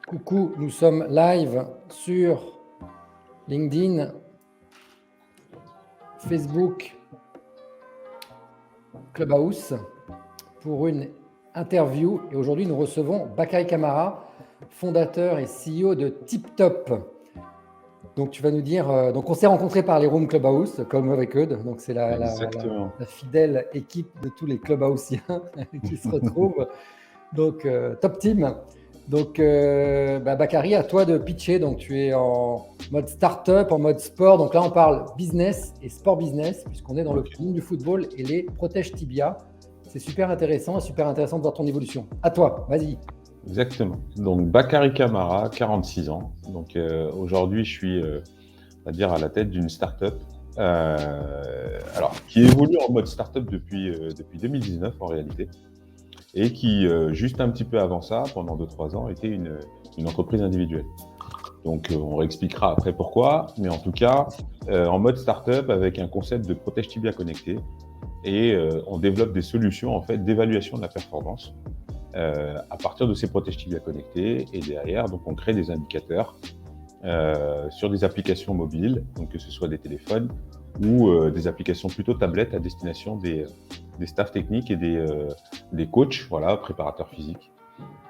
Coucou, nous sommes live sur LinkedIn, Facebook, Clubhouse pour une interview. Et aujourd'hui, nous recevons Bakary Camara, fondateur et CEO de TipTop. Donc, tu vas nous dire. Donc, on s'est rencontrés par les rooms Clubhouse, comme avec eux. Donc, c'est la fidèle équipe de tous les Clubhouseiens qui se retrouvent. Donc, Top Team. Donc, Bakary, à toi de pitcher. Donc, tu es en mode start-up, en mode sport. Donc là, on parle business et sport business, puisqu'on est dans le monde du football et les protèges tibia. C'est super intéressant de voir ton évolution. À toi, vas-y. Exactement. Donc, Bakary Camara, 46 ans. Donc, aujourd'hui, je suis, on va dire, à la tête d'une start-up. Alors, qui évolue en mode start-up depuis 2019 en réalité. Et qui, juste un petit peu avant ça, pendant 2-3 ans, était une entreprise individuelle. Donc, on réexpliquera après pourquoi, mais en tout cas, en mode startup avec un concept de protège tibia connecté, et on développe des solutions en fait d'évaluation de la performance à partir de ces protège tibia connectés, et derrière, donc on crée des indicateurs sur des applications mobiles, donc que ce soit des téléphones ou des applications plutôt tablettes à destination des staffs techniques et des coachs, voilà, préparateurs physiques,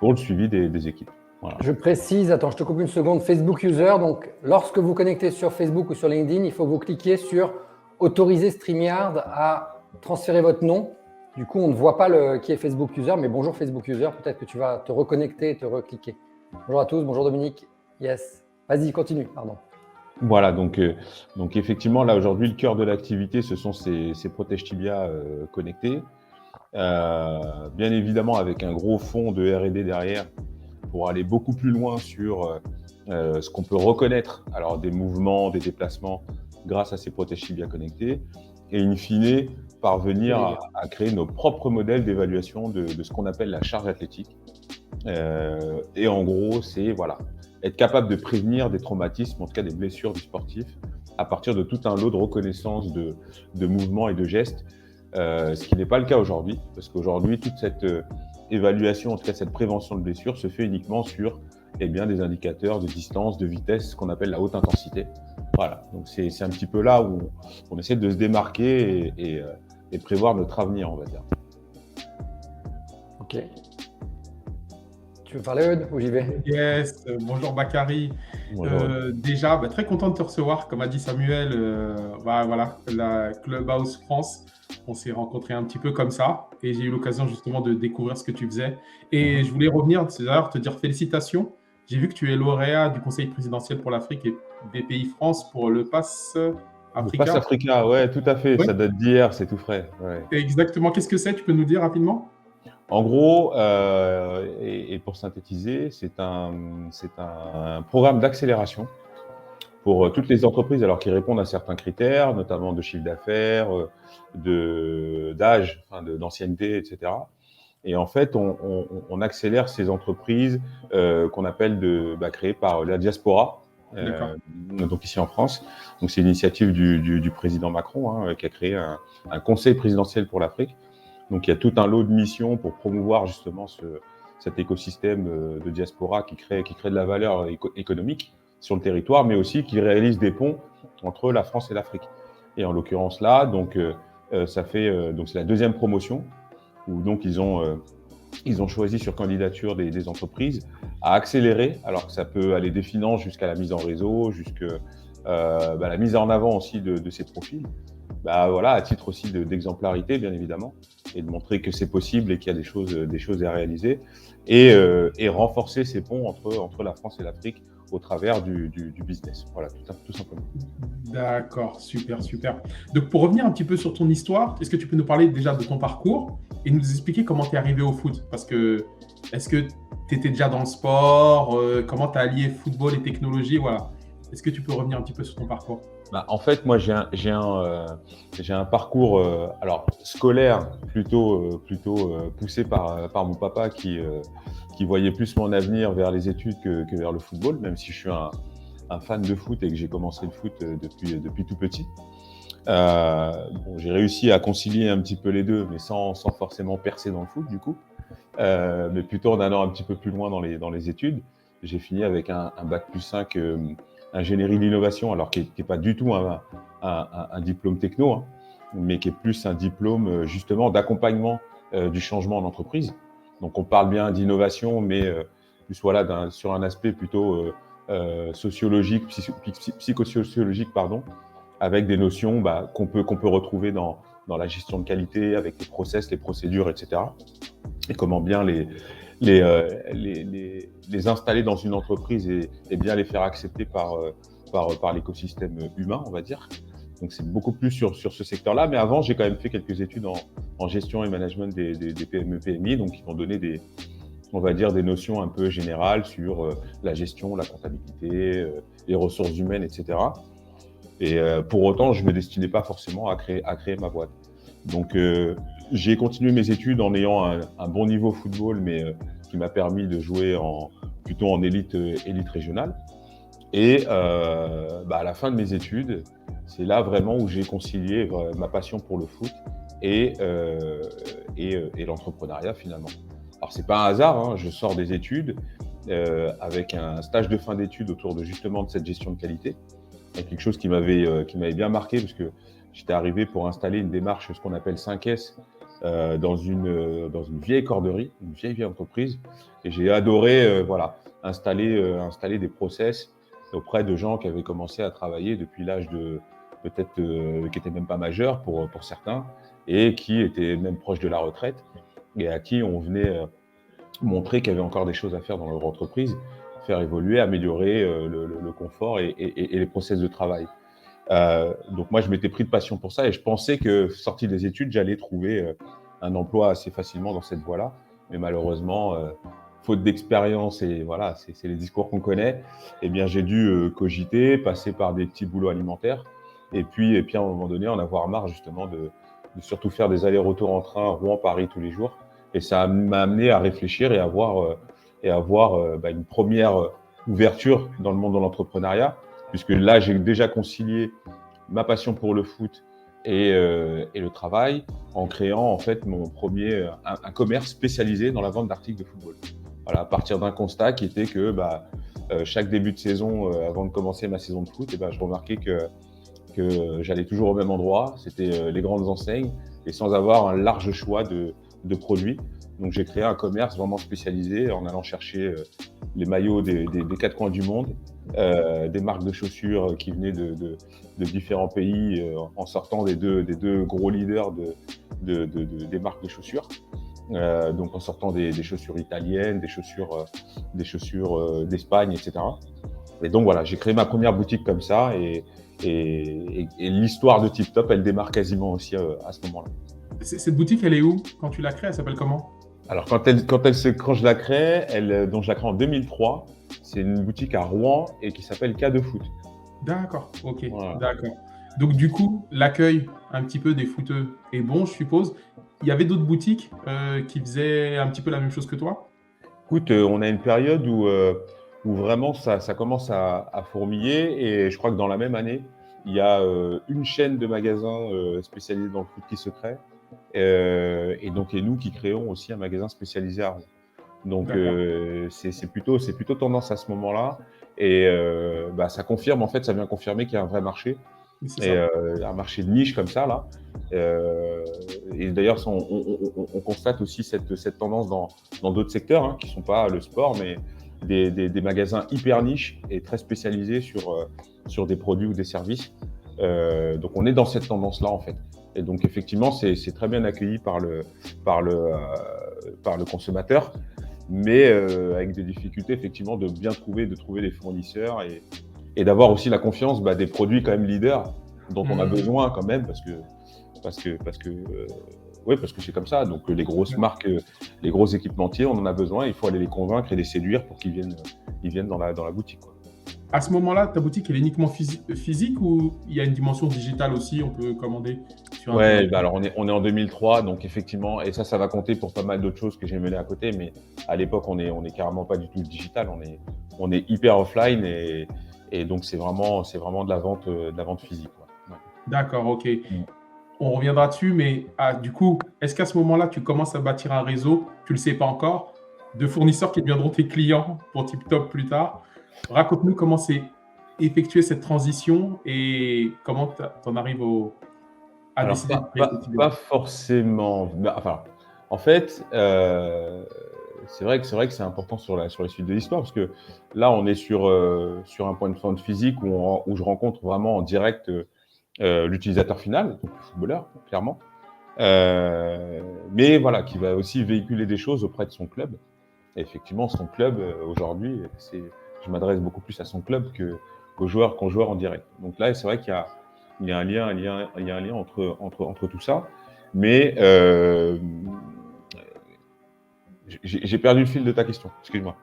pour le suivi des équipes. Voilà. Je précise, attends, je te coupe une seconde, Facebook User. Donc, lorsque vous connectez sur Facebook ou sur LinkedIn, il faut que vous cliquiez sur autoriser StreamYard à transférer votre nom. Du coup, on ne voit pas qui est Facebook User, mais bonjour Facebook User, peut-être que tu vas te reconnecter et te recliquer. Bonjour à tous, bonjour Dominique. Yes. Vas-y, continue, pardon. Voilà, donc effectivement, là aujourd'hui, le cœur de l'activité, ce sont ces protèges tibia connectés. Bien évidemment, avec un gros fonds de R&D derrière pour aller beaucoup plus loin sur ce qu'on peut reconnaître, alors des mouvements, des déplacements, grâce à ces protèges tibia connectés, et in fine, parvenir à créer nos propres modèles d'évaluation de ce qu'on appelle la charge athlétique. Et en gros, c'est voilà, être capable de prévenir des traumatismes, en tout cas des blessures du sportif, à partir de tout un lot de reconnaissance de mouvements et de gestes, ce qui n'est pas le cas aujourd'hui, parce qu'aujourd'hui, toute cette évaluation, en tout cas cette prévention de blessures, se fait uniquement sur des indicateurs de distance, de vitesse, ce qu'on appelle la haute intensité. Voilà, donc c'est un petit peu là où on essaie de se démarquer et prévoir notre avenir, on va dire. Ok. Tu veux parler, Eudes, ou j'y vais? Yes, bonjour Bakary. Déjà, très content de te recevoir. Comme a dit Samuel, voilà, la Clubhouse France, on s'est rencontrés un petit peu comme ça et j'ai eu l'occasion justement de découvrir ce que tu faisais. Et je voulais revenir, d'ailleurs, te dire félicitations. J'ai vu que tu es lauréat du Conseil présidentiel pour l'Afrique et BPI France pour le Pass Africa. Le Pass Africa, ouais, tout à fait. Ouais. Ça date d'hier, c'est tout frais. Ouais. Exactement. Qu'est-ce que c'est? Tu peux nous dire rapidement? En gros, et pour synthétiser, c'est un programme d'accélération pour toutes les entreprises alors qui répondent à certains critères, notamment de chiffre d'affaires, d'âge, d'ancienneté, etc. Et en fait, on accélère ces entreprises qu'on appelle créées par la diaspora, donc ici en France. Donc c'est l'initiative du président Macron qui a créé un conseil présidentiel pour l'Afrique. Donc, il y a tout un lot de missions pour promouvoir justement cet écosystème de diaspora qui crée de la valeur économique sur le territoire, mais aussi qui réalise des ponts entre la France et l'Afrique. Et en l'occurrence là, donc c'est la deuxième promotion où donc ils ont choisi sur candidature des entreprises à accélérer, alors que ça peut aller des finances jusqu'à la mise en réseau, jusqu'à la mise en avant aussi de ces profils. Voilà, à titre aussi d'exemplarité, bien évidemment, et de montrer que c'est possible et qu'il y a des choses à réaliser, et renforcer ces ponts entre la France et l'Afrique au travers du business. Voilà, tout simplement. D'accord, super. Donc, pour revenir un petit peu sur ton histoire, est-ce que tu peux nous parler déjà de ton parcours et nous expliquer comment tu es arrivé au foot? Parce que, est-ce que tu étais déjà dans le sport? Comment tu as allié football et technologie? Voilà. Est-ce que tu peux revenir un petit peu sur ton parcours? En fait, moi, j'ai un parcours alors scolaire plutôt poussé par mon papa qui voyait plus mon avenir vers les études que vers le football, même si je suis un fan de foot et que j'ai commencé le foot depuis tout petit. J'ai réussi à concilier un petit peu les deux, mais sans forcément percer dans le foot du coup, mais plutôt en allant un petit peu plus loin dans les études. j'ai fini avec un bac+5 ingénierie d'innovation, alors qui est pas du tout un diplôme techno, hein, mais qui est plus un diplôme justement d'accompagnement du changement en entreprise. Donc on parle bien d'innovation, mais plus voilà sur un aspect plutôt sociologique, psychosociologique, pardon, avec des notions qu'on peut retrouver dans la gestion de qualité, avec les process, les procédures, etc. Et comment bien les installer dans une entreprise et bien les faire accepter par l'écosystème humain, on va dire. Donc, c'est beaucoup plus sur ce secteur-là. Mais avant, j'ai quand même fait quelques études en gestion et management des PME, PMI, donc qui vont donner on va dire, des notions un peu générales sur la gestion, la comptabilité, les ressources humaines, etc. Et pour autant, je ne me destinais pas forcément à créer ma boîte. Donc, j'ai continué mes études en ayant un bon niveau football, mais qui m'a permis de jouer plutôt en élite régionale. Et à la fin de mes études, c'est là vraiment où j'ai concilié ma passion pour le foot et l'entrepreneuriat finalement. Alors, c'est pas un hasard, hein, je sors des études avec un stage de fin d'études autour de justement de cette gestion de qualité. C'est quelque chose qui m'avait bien marqué parce que j'étais arrivé pour installer une démarche, ce qu'on appelle 5S, dans une vieille corderie, une vieille entreprise. Et j'ai adoré installer des process auprès de gens qui avaient commencé à travailler depuis l'âge de peut-être qui n'étaient même pas majeurs pour certains et qui étaient même proches de la retraite et à qui on venait montrer qu'il y avait encore des choses à faire dans leur entreprise, faire évoluer, améliorer le confort et les process de travail. Donc moi, je m'étais pris de passion pour ça et je pensais que, sorti des études, j'allais trouver un emploi assez facilement dans cette voie-là. Mais malheureusement, faute d'expérience et voilà, c'est les discours qu'on connaît, eh bien, j'ai dû cogiter, passer par des petits boulots alimentaires et puis à un moment donné, en avoir marre justement de surtout faire des allers-retours en train Rouen-Paris tous les jours. Et ça m'a amené à réfléchir et à avoir une première ouverture dans le monde de l'entrepreneuriat, puisque là, j'ai déjà concilié ma passion pour le foot et le travail en créant en fait mon premier un commerce spécialisé dans la vente d'articles de football. Voilà, à partir d'un constat qui était que chaque début de saison, avant de commencer ma saison de foot, je remarquais que j'allais toujours au même endroit, c'était les grandes enseignes, et sans avoir un large choix de produits. Donc j'ai créé un commerce vraiment spécialisé en allant chercher les maillots des 4 coins du monde, des marques de chaussures qui venaient de différents pays, en sortant des deux gros leaders des marques de chaussures. Donc en sortant des chaussures italiennes, des chaussures d'Espagne, etc. Et donc voilà, j'ai créé ma première boutique comme ça et l'histoire de Tip Top, elle démarre quasiment aussi à ce moment-là. Cette boutique, elle est où? Quand tu l'as créée, elle s'appelle comment? Alors quand je la crée, donc je la crée en 2003, c'est une boutique à Rouen et qui s'appelle K de Foot. D'accord, ok, Voilà. d'accord. Donc du coup, l'accueil un petit peu des footeux est bon, je suppose. Il y avait d'autres boutiques qui faisaient un petit peu la même chose que toi? Écoute, on a une période où vraiment ça commence à fourmiller et je crois que dans la même année, il y a une chaîne de magasins spécialisés dans le foot qui se crée et nous qui créons aussi un magasin spécialisé à Rouen. Donc c'est plutôt tendance à ce moment-là et ça confirme en fait, ça vient confirmer qu'il y a un vrai marché. C'est Et ça. un marché de niche comme ça, là. Et d'ailleurs, on constate aussi cette tendance dans d'autres secteurs, hein, qui ne sont pas le sport, mais des magasins hyper niches et très spécialisés sur des produits ou des services. Donc, on est dans cette tendance-là, en fait. Et donc, effectivement, c'est très bien accueilli par le consommateur, mais avec des difficultés, effectivement, de trouver les fournisseurs et d'avoir aussi la confiance des produits quand même leaders dont on a besoin quand même parce que c'est comme ça. Donc les grosses marques, les gros équipementiers, on en a besoin. Il faut aller les convaincre et les séduire pour qu'ils viennent dans la boutique, quoi. À ce moment-là, ta boutique, elle est uniquement physique ou il y a une dimension digitale aussi? On peut commander sur Ouais, Internet? alors on est en 2003, donc effectivement, et ça va compter pour pas mal d'autres choses que j'ai menées à côté, mais à l'époque, on est carrément pas du tout digital, on est hyper offline et donc c'est vraiment de la vente physique, quoi. Ouais. D'accord, ok. On reviendra dessus, mais du coup, est-ce qu'à ce moment-là, tu commences à bâtir un réseau, tu ne le sais pas encore, de fournisseurs qui deviendront tes clients pour TipTop plus tard. Raconte-nous comment c'est effectuer cette transition et comment tu en arrives à Alors, décider de créer pas, tes pas, filiales. pas forcément. Enfin, en fait, c'est vrai que c'est important sur la suite de l'histoire parce que là, on est sur un point de vente physique où je rencontre vraiment en direct l'utilisateur final, donc le footballeur, clairement. Mais voilà, qui va aussi véhiculer des choses auprès de son club. Et effectivement, son club, aujourd'hui, je m'adresse beaucoup plus à son club qu'aux joueurs en direct. Donc là, c'est vrai qu'il y a un lien entre tout ça. Mais j'ai perdu le fil de ta question, excuse-moi.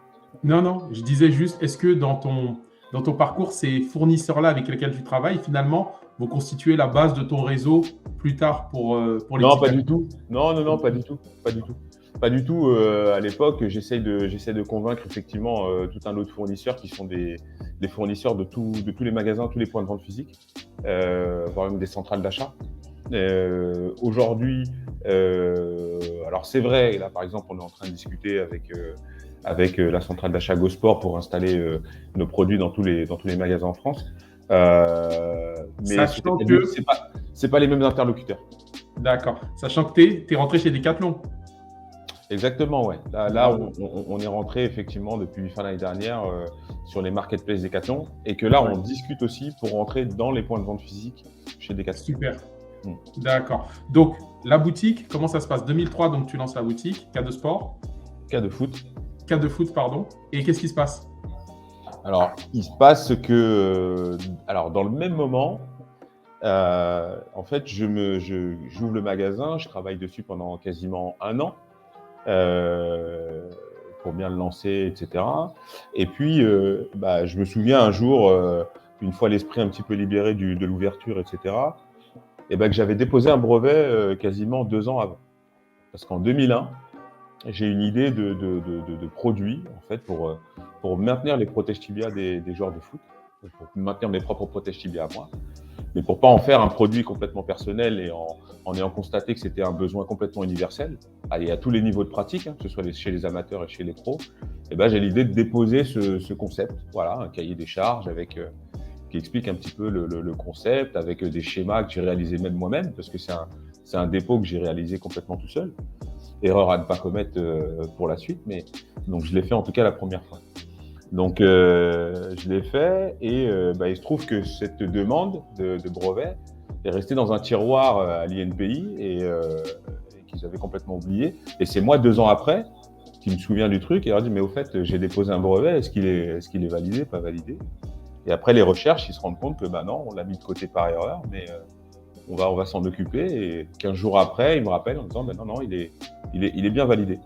Non, je disais juste, est-ce que dans ton parcours, ces fournisseurs-là avec lesquels tu travailles, finalement, vont constituer la base de ton réseau plus tard pour les Non, petits pas gars? du tout. Non, pas du tout. Pas du tout. À l'époque, j'essaie de convaincre effectivement tout un lot de fournisseurs qui sont des fournisseurs de tous les magasins, tous les points de vente physiques, voire même des centrales d'achat. Aujourd'hui, alors c'est vrai, là par exemple, on est en train de discuter avec la centrale d'achat GoSport pour installer nos produits dans tous les magasins en France. Mais Sachant que, c'est pas les mêmes interlocuteurs. d'accord, sachant que tu es rentré chez Decathlon. Exactement, ouais. Là, on est rentré effectivement depuis fin d'année dernière sur les marketplaces Decathlon et que là, on discute aussi pour rentrer dans les points de vente physiques chez Decathlon. Super. D'accord. Donc, la boutique, comment ça se passe? 2003, donc tu lances la boutique, K de sport. Cas de foot. K de foot, pardon. Et qu'est-ce qui se passe? Alors, il se passe que, alors dans le même moment, en fait, j'ouvre le magasin, je travaille dessus pendant quasiment un an pour bien le lancer, etc. Et puis, je me souviens un jour, une fois l'esprit un petit peu libéré de l'ouverture, etc., que j'avais déposé un brevet quasiment 2 ans avant. Parce qu'en 2001, j'ai une idée de produit, en fait, pour maintenir les protèges tibias des joueurs de foot, pour maintenir mes propres protèges tibias à moi, mais pour pas en faire un produit complètement personnel et en ayant constaté que c'était un besoin complètement universel, et à tous les niveaux de pratique, que ce soit chez les amateurs et chez les pros, j'ai l'idée de déposer ce concept, voilà, un cahier des charges qui explique un petit peu le concept, avec des schémas que j'ai réalisés même moi-même, parce que c'est un dépôt que j'ai réalisé complètement tout seul. Erreur à ne pas commettre pour la suite, mais donc je l'ai fait en tout cas la première fois. Donc je l'ai fait et il se trouve que cette demande de brevet est restée dans un tiroir à l'INPI et qu'ils avaient complètement oublié. Et c'est moi 2 ans après qui me souviens du truc et leur dit mais au fait j'ai déposé un brevet, est-ce qu'il est validé, pas validé? Et après les recherches, ils se rendent compte que non, on l'a mis de côté par erreur, mais on va s'en occuper. Et 15 jours après, ils me rappellent en disant non, il est bien validé.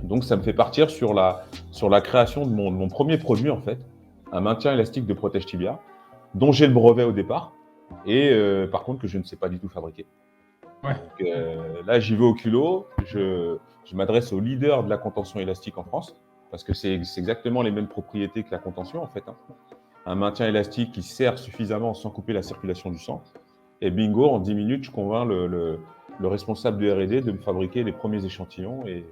Donc ça me fait partir sur la création de mon premier produit en fait, un maintien élastique de protège tibia, dont j'ai le brevet au départ, et par contre que je ne sais pas du tout fabriquer. Ouais. Donc, là j'y vais au culot, je m'adresse au leader de la contention élastique en France, parce que c'est exactement les mêmes propriétés que la contention en fait. Un maintien élastique qui serre suffisamment sans couper la circulation du sang. Et bingo, en 10 minutes, je convainc le responsable de R&D de me fabriquer les premiers échantillons. Et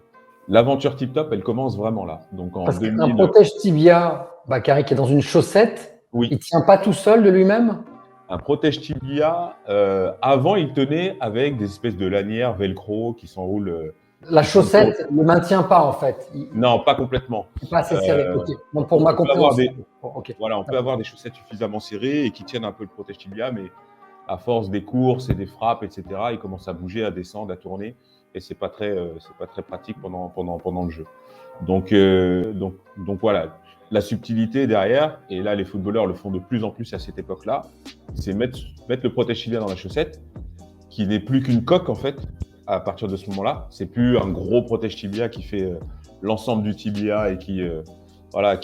l'aventure TipTop, elle commence vraiment là. Donc en Parce qu'un protège tibia, Bakary, qui est dans une chaussette, oui. Il ne tient pas tout seul de lui-même? Un protège tibia, avant, il tenait avec des espèces de lanières velcro qui s'enroulent. La chaussette ne le maintient pas, en fait. Non, pas complètement. Pas assez serré. Okay. Donc, pour ma compréhension. Voilà, on peut avoir des chaussettes suffisamment serrées et qui tiennent un peu le protège tibia, mais à force des courses et des frappes, etc., il commence à bouger, à descendre, à tourner, et c'est pas très pratique pendant le jeu. Donc voilà, la subtilité derrière, et là les footballeurs le font de plus en plus à cette époque-là, c'est mettre le protège tibia dans la chaussette, qui n'est plus qu'une coque en fait. À partir de ce moment-là, c'est plus un gros protège tibia qui fait l'ensemble du tibia et qui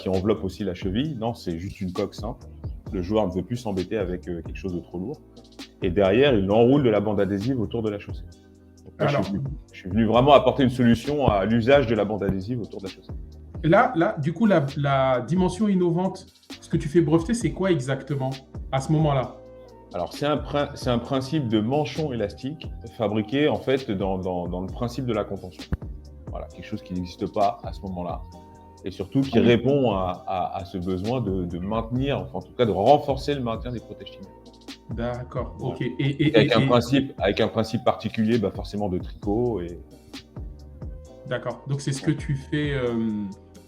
enveloppe aussi la cheville. Non, c'est juste une coque simple. Le joueur ne veut plus s'embêter avec quelque chose de trop lourd. Et derrière, il enroule de la bande adhésive autour de la chaussette. Donc là, je suis venu vraiment apporter une solution à l'usage de la bande adhésive autour de la chaussette. Là, du coup, la dimension innovante, ce que tu fais breveter, c'est quoi exactement à ce moment-là? Alors, c'est un principe de manchon élastique fabriqué en fait dans le principe de la contention. Voilà, quelque chose qui n'existe pas à ce moment-là. Et surtout qui répond à ce besoin de maintenir, enfin, en tout cas de renforcer le maintien des protèges tibiales. D'accord, ok. Avec un principe particulier, forcément de tricot. D'accord, donc c'est ce que tu fais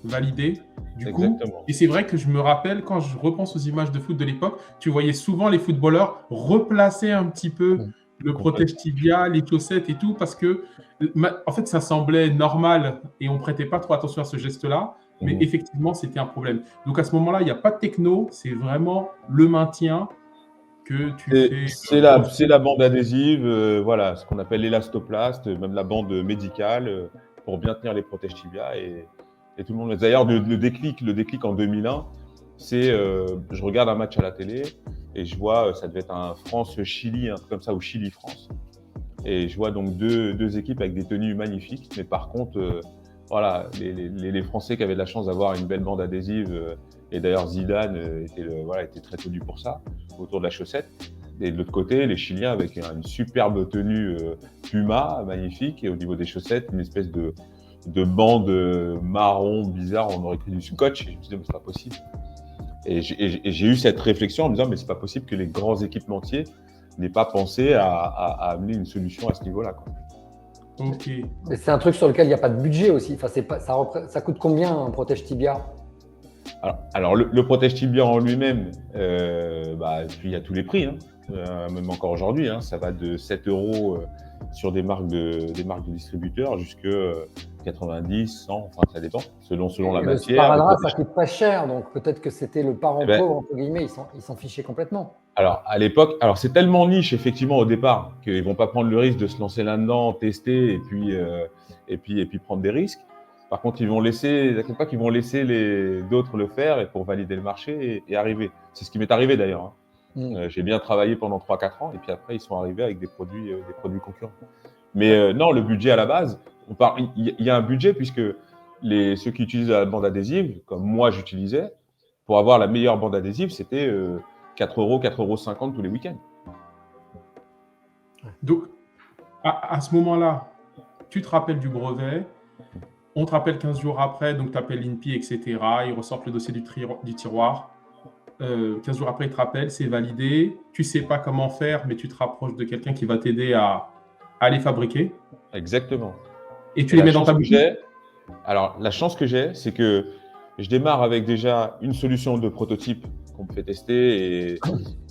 valider du coup. Exactement. Et c'est vrai que je me rappelle, quand je repense aux images de foot de l'époque, tu voyais souvent les footballeurs replacer un petit peu le protège tibia, les chaussettes et tout, parce que en fait ça semblait normal et on prêtait pas trop attention à ce geste-là, mais effectivement c'était un problème. Donc à ce moment-là, il n'y a pas de techno, c'est vraiment le maintien que tu fais. C'est la bande adhésive, voilà, ce qu'on appelle l'élastoplaste, même la bande médicale, pour bien tenir les protèges tibia et tout le monde. D'ailleurs, le déclic en 2001, c'est je regarde un match à la télé et je vois, ça devait être un France-Chili, un truc comme ça, ou Chili-France. Et je vois donc deux équipes avec des tenues magnifiques, mais par contre, voilà, les Français qui avaient de la chance d'avoir une belle bande adhésive, et d'ailleurs Zidane était très connu pour ça, autour de la chaussette. Et de l'autre côté, les Chiliens avec une superbe tenue Puma, magnifique, et au niveau des chaussettes, une espèce de bande marron bizarre, on aurait cru du scotch, et je me suis dit, mais c'est pas possible. Et j'ai eu cette réflexion en me disant, mais c'est pas possible que les grands équipementiers n'aient pas pensé à amener une solution à ce niveau-là, quoi. Ok. Et c'est un truc sur lequel il n'y a pas de budget aussi. Enfin, ça coûte combien un protège tibia? Alors le protège tibia en lui-même, il y a tous les prix, hein. Même encore aujourd'hui, hein, ça va de 7 € sur des marques de distributeurs jusqu'à 90, 100, enfin ça dépend, selon la matière. Le sparadrap, ça coûte pas cher, donc peut-être que c'était le parent pauvre, entre guillemets, ils s'en fichaient complètement. Alors à l'époque, c'est tellement niche effectivement au départ qu'ils vont pas prendre le risque de se lancer là-dedans, tester et puis prendre des risques. Par contre, ils vont laisser d'autres le faire et pour valider le marché et arriver. C'est ce qui m'est arrivé d'ailleurs, hein. J'ai bien travaillé pendant 3-4 ans et puis après ils sont arrivés avec des produits concurrents. Mais non, le budget à la base, il y a un budget puisque ceux qui utilisent la bande adhésive, comme moi j'utilisais, pour avoir la meilleure bande adhésive, c'était 4 €, 4,50 € tous les week-ends. Donc, à ce moment-là, tu te rappelles du brevet, on te rappelle 15 jours après, donc tu appelles l'INPI, etc. Ils ressortent le dossier du tiroir. 15 jours après, ils te rappellent, c'est validé. Tu ne sais pas comment faire, mais tu te rapproches de quelqu'un qui va t'aider à les fabriquer. Exactement. Et tu les mets dans ta boutique. Alors, la chance que j'ai, c'est que je démarre avec déjà une solution de prototype qu'on me fait tester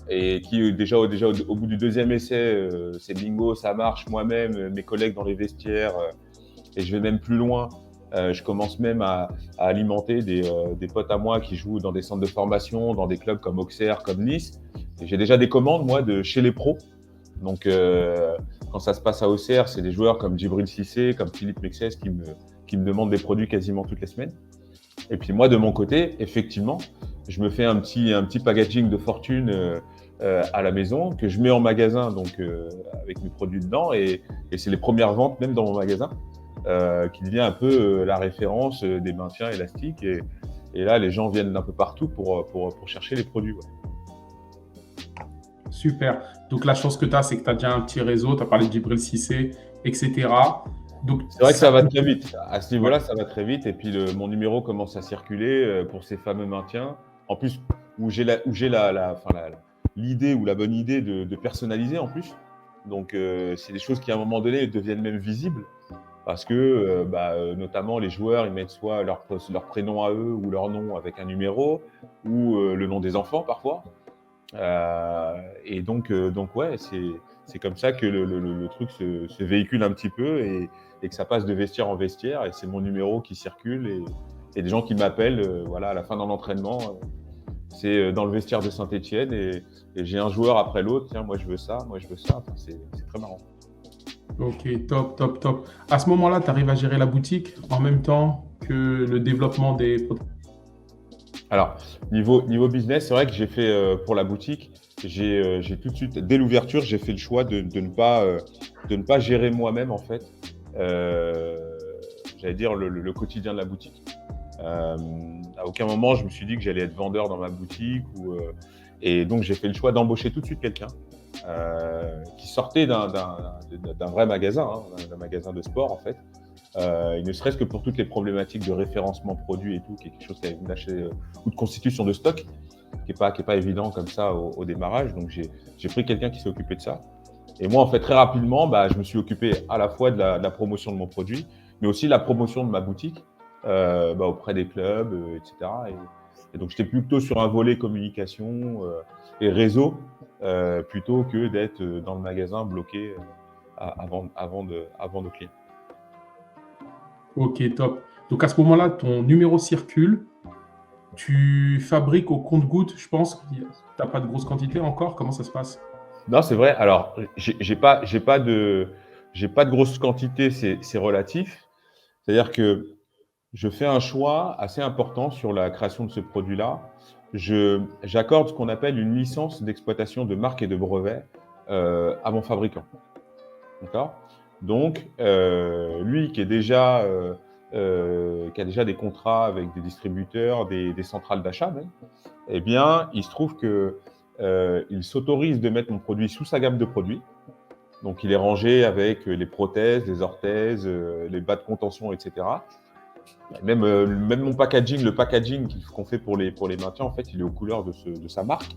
et qui déjà au bout du deuxième essai, c'est bingo, ça marche moi-même, mes collègues dans les vestiaires, et je vais même plus loin. Je commence même à alimenter des potes à moi qui jouent dans des centres de formation, dans des clubs comme Auxerre, comme Nice. Et j'ai déjà des commandes, moi, de chez les pros. Donc, quand ça se passe à Auxerre, c'est des joueurs comme Djibril Cissé, comme Philippe Mexès qui me demandent des produits quasiment toutes les semaines. Et puis moi, de mon côté, effectivement, je me fais un petit packaging de fortune à la maison que je mets en magasin, donc avec mes produits dedans. Et c'est les premières ventes, même dans mon magasin, qui devient un peu la référence des maintiens élastiques. Et là, les gens viennent d'un peu partout pour chercher les produits. Ouais. Super. Donc, la chance que tu as, c'est que tu as déjà un petit réseau. Tu as parlé de Djibril Cissé, etc. Donc, c'est vrai que ça va très vite. À ce niveau-là, ça va très vite. Et puis, mon numéro commence à circuler pour ces fameux maintiens. En plus, où j'ai l'idée ou la bonne idée de personnaliser en plus. Donc, c'est des choses qui, à un moment donné, deviennent même visibles. Parce que, notamment, les joueurs, ils mettent soit leur prénom à eux ou leur nom avec un numéro ou le nom des enfants, parfois. Et donc ouais, c'est comme ça que le truc se véhicule un petit peu et que ça passe de vestiaire en vestiaire. Et c'est mon numéro qui circule et des gens qui m'appellent à la fin d'un entraînement. C'est dans le vestiaire de Saint-Etienne et j'ai un joueur après l'autre. Tiens, moi je veux ça, moi je veux ça. Enfin, c'est très marrant. Ok, top. À ce moment-là, tu arrives à gérer la boutique en même temps que le développement des produits? Alors, niveau business, c'est vrai que j'ai fait pour la boutique, j'ai tout de suite, dès l'ouverture, j'ai fait le choix de ne pas gérer moi-même en fait, j'allais dire le quotidien de la boutique. À aucun moment, je me suis dit que j'allais être vendeur dans ma boutique et donc j'ai fait le choix d'embaucher tout de suite quelqu'un qui sortait d'un vrai magasin, hein, d'un magasin de sport en fait, Et ne serait-ce que pour toutes les problématiques de référencement produit et tout, qui est quelque chose qui a lâché, ou de constitution de stock, qui est pas évident comme ça au démarrage. Donc, j'ai pris quelqu'un qui s'est occupé de ça. Et moi, en fait, très rapidement, je me suis occupé à la fois de la promotion de mon produit, mais aussi de la promotion de ma boutique auprès des clubs, etc. Et donc, j'étais plutôt sur un volet communication et réseau, plutôt que d'être dans le magasin bloqué avant nos clients. Ok, top. Donc à ce moment-là, ton numéro circule. Tu fabriques au compte-gouttes, je pense. Tu n'as pas de grosse quantité encore. Comment ça se passe? Non, c'est vrai. Alors, j'ai pas de grosse quantité, c'est relatif. C'est-à-dire que je fais un choix assez important sur la création de ce produit-là. J'accorde ce qu'on appelle une licence d'exploitation de marque et de brevet à mon fabricant. D'accord? Donc, lui qui a déjà des contrats avec des distributeurs, des centrales d'achat même, eh bien, il se trouve que il s'autorise de mettre mon produit sous sa gamme de produits. Donc, il est rangé avec les prothèses, les orthèses, les bas de contention, etc. Même mon packaging, le packaging qu'on fait pour les maintiens, en fait, il est aux couleurs de sa marque.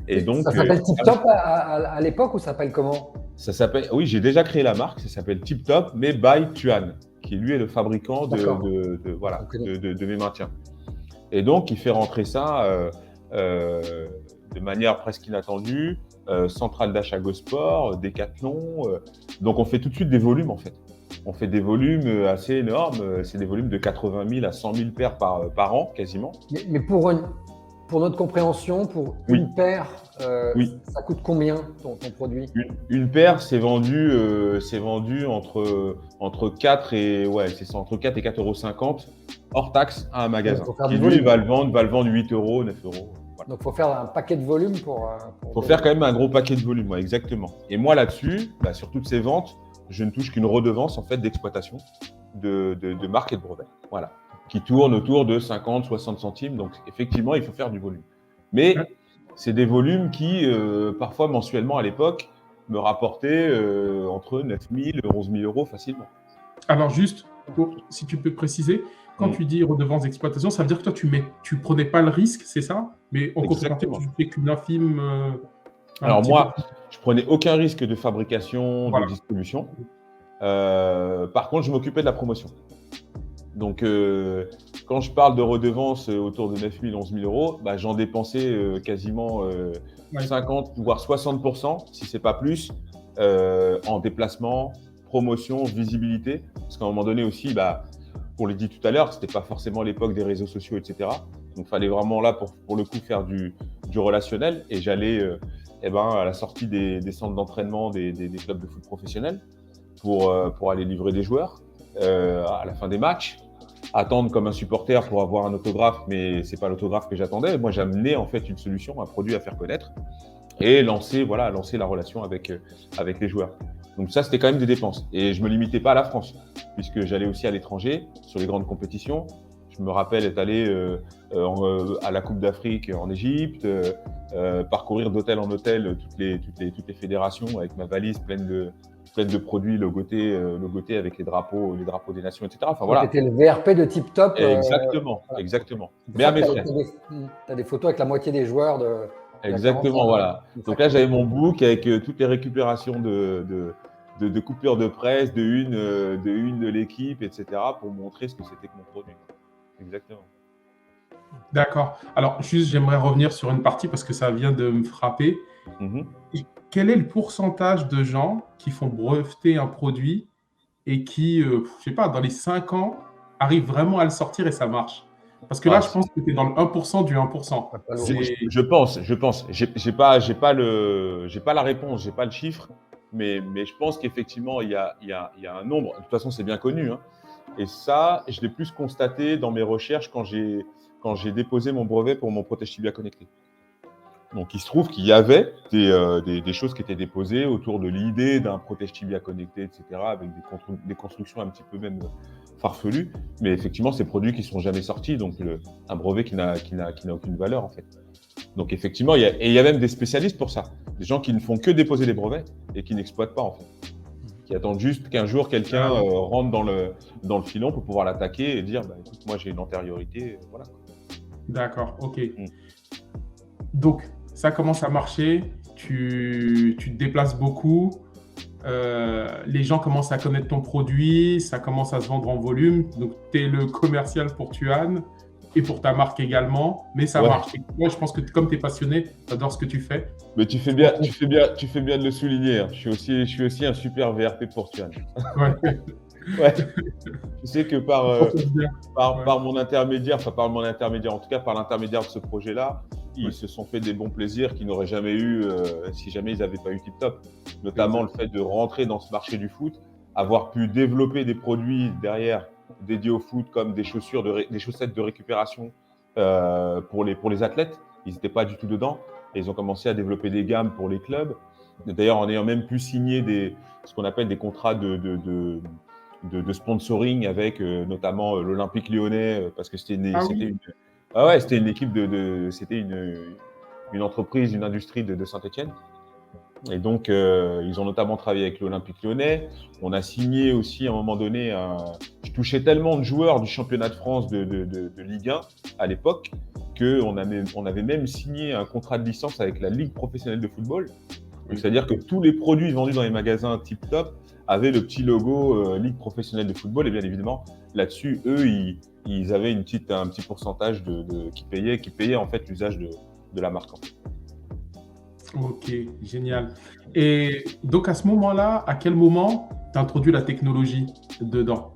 Et donc, ça s'appelle Tip Top à l'époque ou ça s'appelle comment? Ça s'appelle, oui, j'ai déjà créé la marque, ça s'appelle Tip Top, mais by Tuan, qui lui est le fabricant de mes maintiens. Et donc, il fait rentrer ça de manière presque inattendue, centrale d'achat Gosport, Decathlon. Donc, on fait tout de suite des volumes, en fait. On fait des volumes assez énormes. C'est des volumes de 80 000 à 100 000 paires par an, quasiment. Mais pour notre compréhension, pour une paire, ça coûte combien ton produit? Une paire, c'est vendu entre 4 et entre 4 et 4,50 € hors taxe à un magasin. Qui lui va le vendre 8 €, 9 €. Voilà. Donc, il faut faire un paquet de volume pour faut faire quand même un gros paquet de volume, exactement. Et moi, là-dessus, sur toutes ces ventes, je ne touche qu'une redevance en fait d'exploitation de marque et de brevet. Voilà. Qui tourne autour de 50, 60 centimes. Donc, effectivement, il faut faire du volume. Mais c'est des volumes qui, parfois mensuellement à l'époque, me rapportaient entre 9 000 et 11 000 € facilement. Alors, juste, si tu peux préciser, quand tu dis redevance d'exploitation, ça veut dire que toi, tu prenais pas le risque, c'est ça? Mais en contrepartie, tu fais qu'une infime. Alors, moi, je prenais aucun risque de fabrication, de distribution. Par contre, je m'occupais de la promotion. Donc, quand je parle de redevance autour de 9 000, 11 000 €, j'en dépensais quasiment 50 voire 60%, si ce n'est pas plus, en déplacement, promotion, visibilité. Parce qu'à un moment donné aussi, on l'a dit tout à l'heure, ce n'était pas forcément l'époque des réseaux sociaux, etc. Donc, il fallait vraiment là, pour le coup, faire du relationnel. Et j'allais à la sortie des centres d'entraînement des clubs de foot professionnels pour aller livrer des joueurs à la fin des matchs. Attendre comme un supporter pour avoir un autographe, mais c'est pas l'autographe que j'attendais. Moi, j'amenais en fait une solution, un produit à faire connaître et lancer la relation avec les joueurs. Donc ça, c'était quand même des dépenses. Et je me limitais pas à la France, puisque j'allais aussi à l'étranger sur les grandes compétitions. Je me rappelle être allé à la Coupe d'Afrique en Égypte, parcourir d'hôtel en hôtel toutes les fédérations avec ma valise pleine de produits logotés avec les drapeaux des nations, etc. Enfin, voilà. C'était le VRP de Tip Top. Exactement. Mais à mes frais. Tu as des photos avec la moitié des joueurs de. Exactement, voilà. Donc là, j'avais mon book avec toutes les récupérations de coupures de presse, de une de l'équipe, etc. pour montrer ce que c'était que mon produit. Exactement. D'accord. Alors, juste, j'aimerais revenir sur une partie parce que ça vient de me frapper. Quel est le pourcentage de gens qui font breveter un produit et qui, je sais pas, dans les 5 ans, arrivent vraiment à le sortir et ça marche? Parce que là, je pense que tu es dans le 1% du 1%. Je pense. J'ai pas la réponse, j'ai pas le chiffre, mais je pense qu'effectivement, il y a un nombre. De toute façon, c'est bien connu. Hein. Et ça, je l'ai plus constaté dans mes recherches quand j'ai déposé mon brevet pour mon protège tibia connecté. Donc, il se trouve qu'il y avait des choses qui étaient déposées autour de l'idée d'un protège tibia connecté, etc., avec des constructions un petit peu même farfelues. Mais effectivement, ces produits qui ne sont jamais sortis, donc un brevet qui n'a aucune valeur, en fait. Donc, effectivement, il y a même des spécialistes pour ça. Des gens qui ne font que déposer des brevets et qui n'exploitent pas, en fait. qui attendent juste qu'un jour quelqu'un rentre dans le filon pour pouvoir l'attaquer et dire écoute, moi j'ai une antériorité, voilà. D'accord, ok. Donc, ça commence à marcher, tu te déplaces beaucoup, les gens commencent à connaître ton produit, ça commence à se vendre en volume, donc tu es le commercial pour Tuan et pour ta marque également, mais ça marche. Et moi, je pense que comme tu es passionné, tu adores ce que tu fais. Mais tu fais bien de le souligner, hein. Je suis aussi un super VRP pour Tuan. Ouais. Ouais. Tu sais que par mon intermédiaire, en tout cas par l'intermédiaire de ce projet-là, ils se sont fait des bons plaisirs qu'ils n'auraient jamais eu si jamais ils n'avaient pas eu TipTop. Notamment le fait de rentrer dans ce marché du foot, avoir pu développer des produits derrière dédiés au foot comme des chaussettes de récupération pour les athlètes. Ils n'étaient pas du tout dedans. Et ils ont commencé à développer des gammes pour les clubs. D'ailleurs, en ayant même pu signer ce qu'on appelle des contrats de sponsoring avec notamment l'Olympique Lyonnais parce que c'était une équipe c'était une entreprise, une industrie de Saint-Étienne. Et donc, ils ont notamment travaillé avec l'Olympique Lyonnais. On a signé aussi, à un moment donné, je touchais tellement de joueurs du championnat de France de Ligue 1 à l'époque qu'on avait même signé un contrat de licence avec la Ligue professionnelle de football. Donc, c'est-à-dire que tous les produits vendus dans les magasins TipTop avaient le petit logo Ligue professionnelle de football. Et bien évidemment, là-dessus, eux, ils avaient un petit pourcentage qui payait en fait l'usage de la marque. En fait. Ok, génial. Et donc, à ce moment-là, à quel moment tu as introduit la technologie dedans?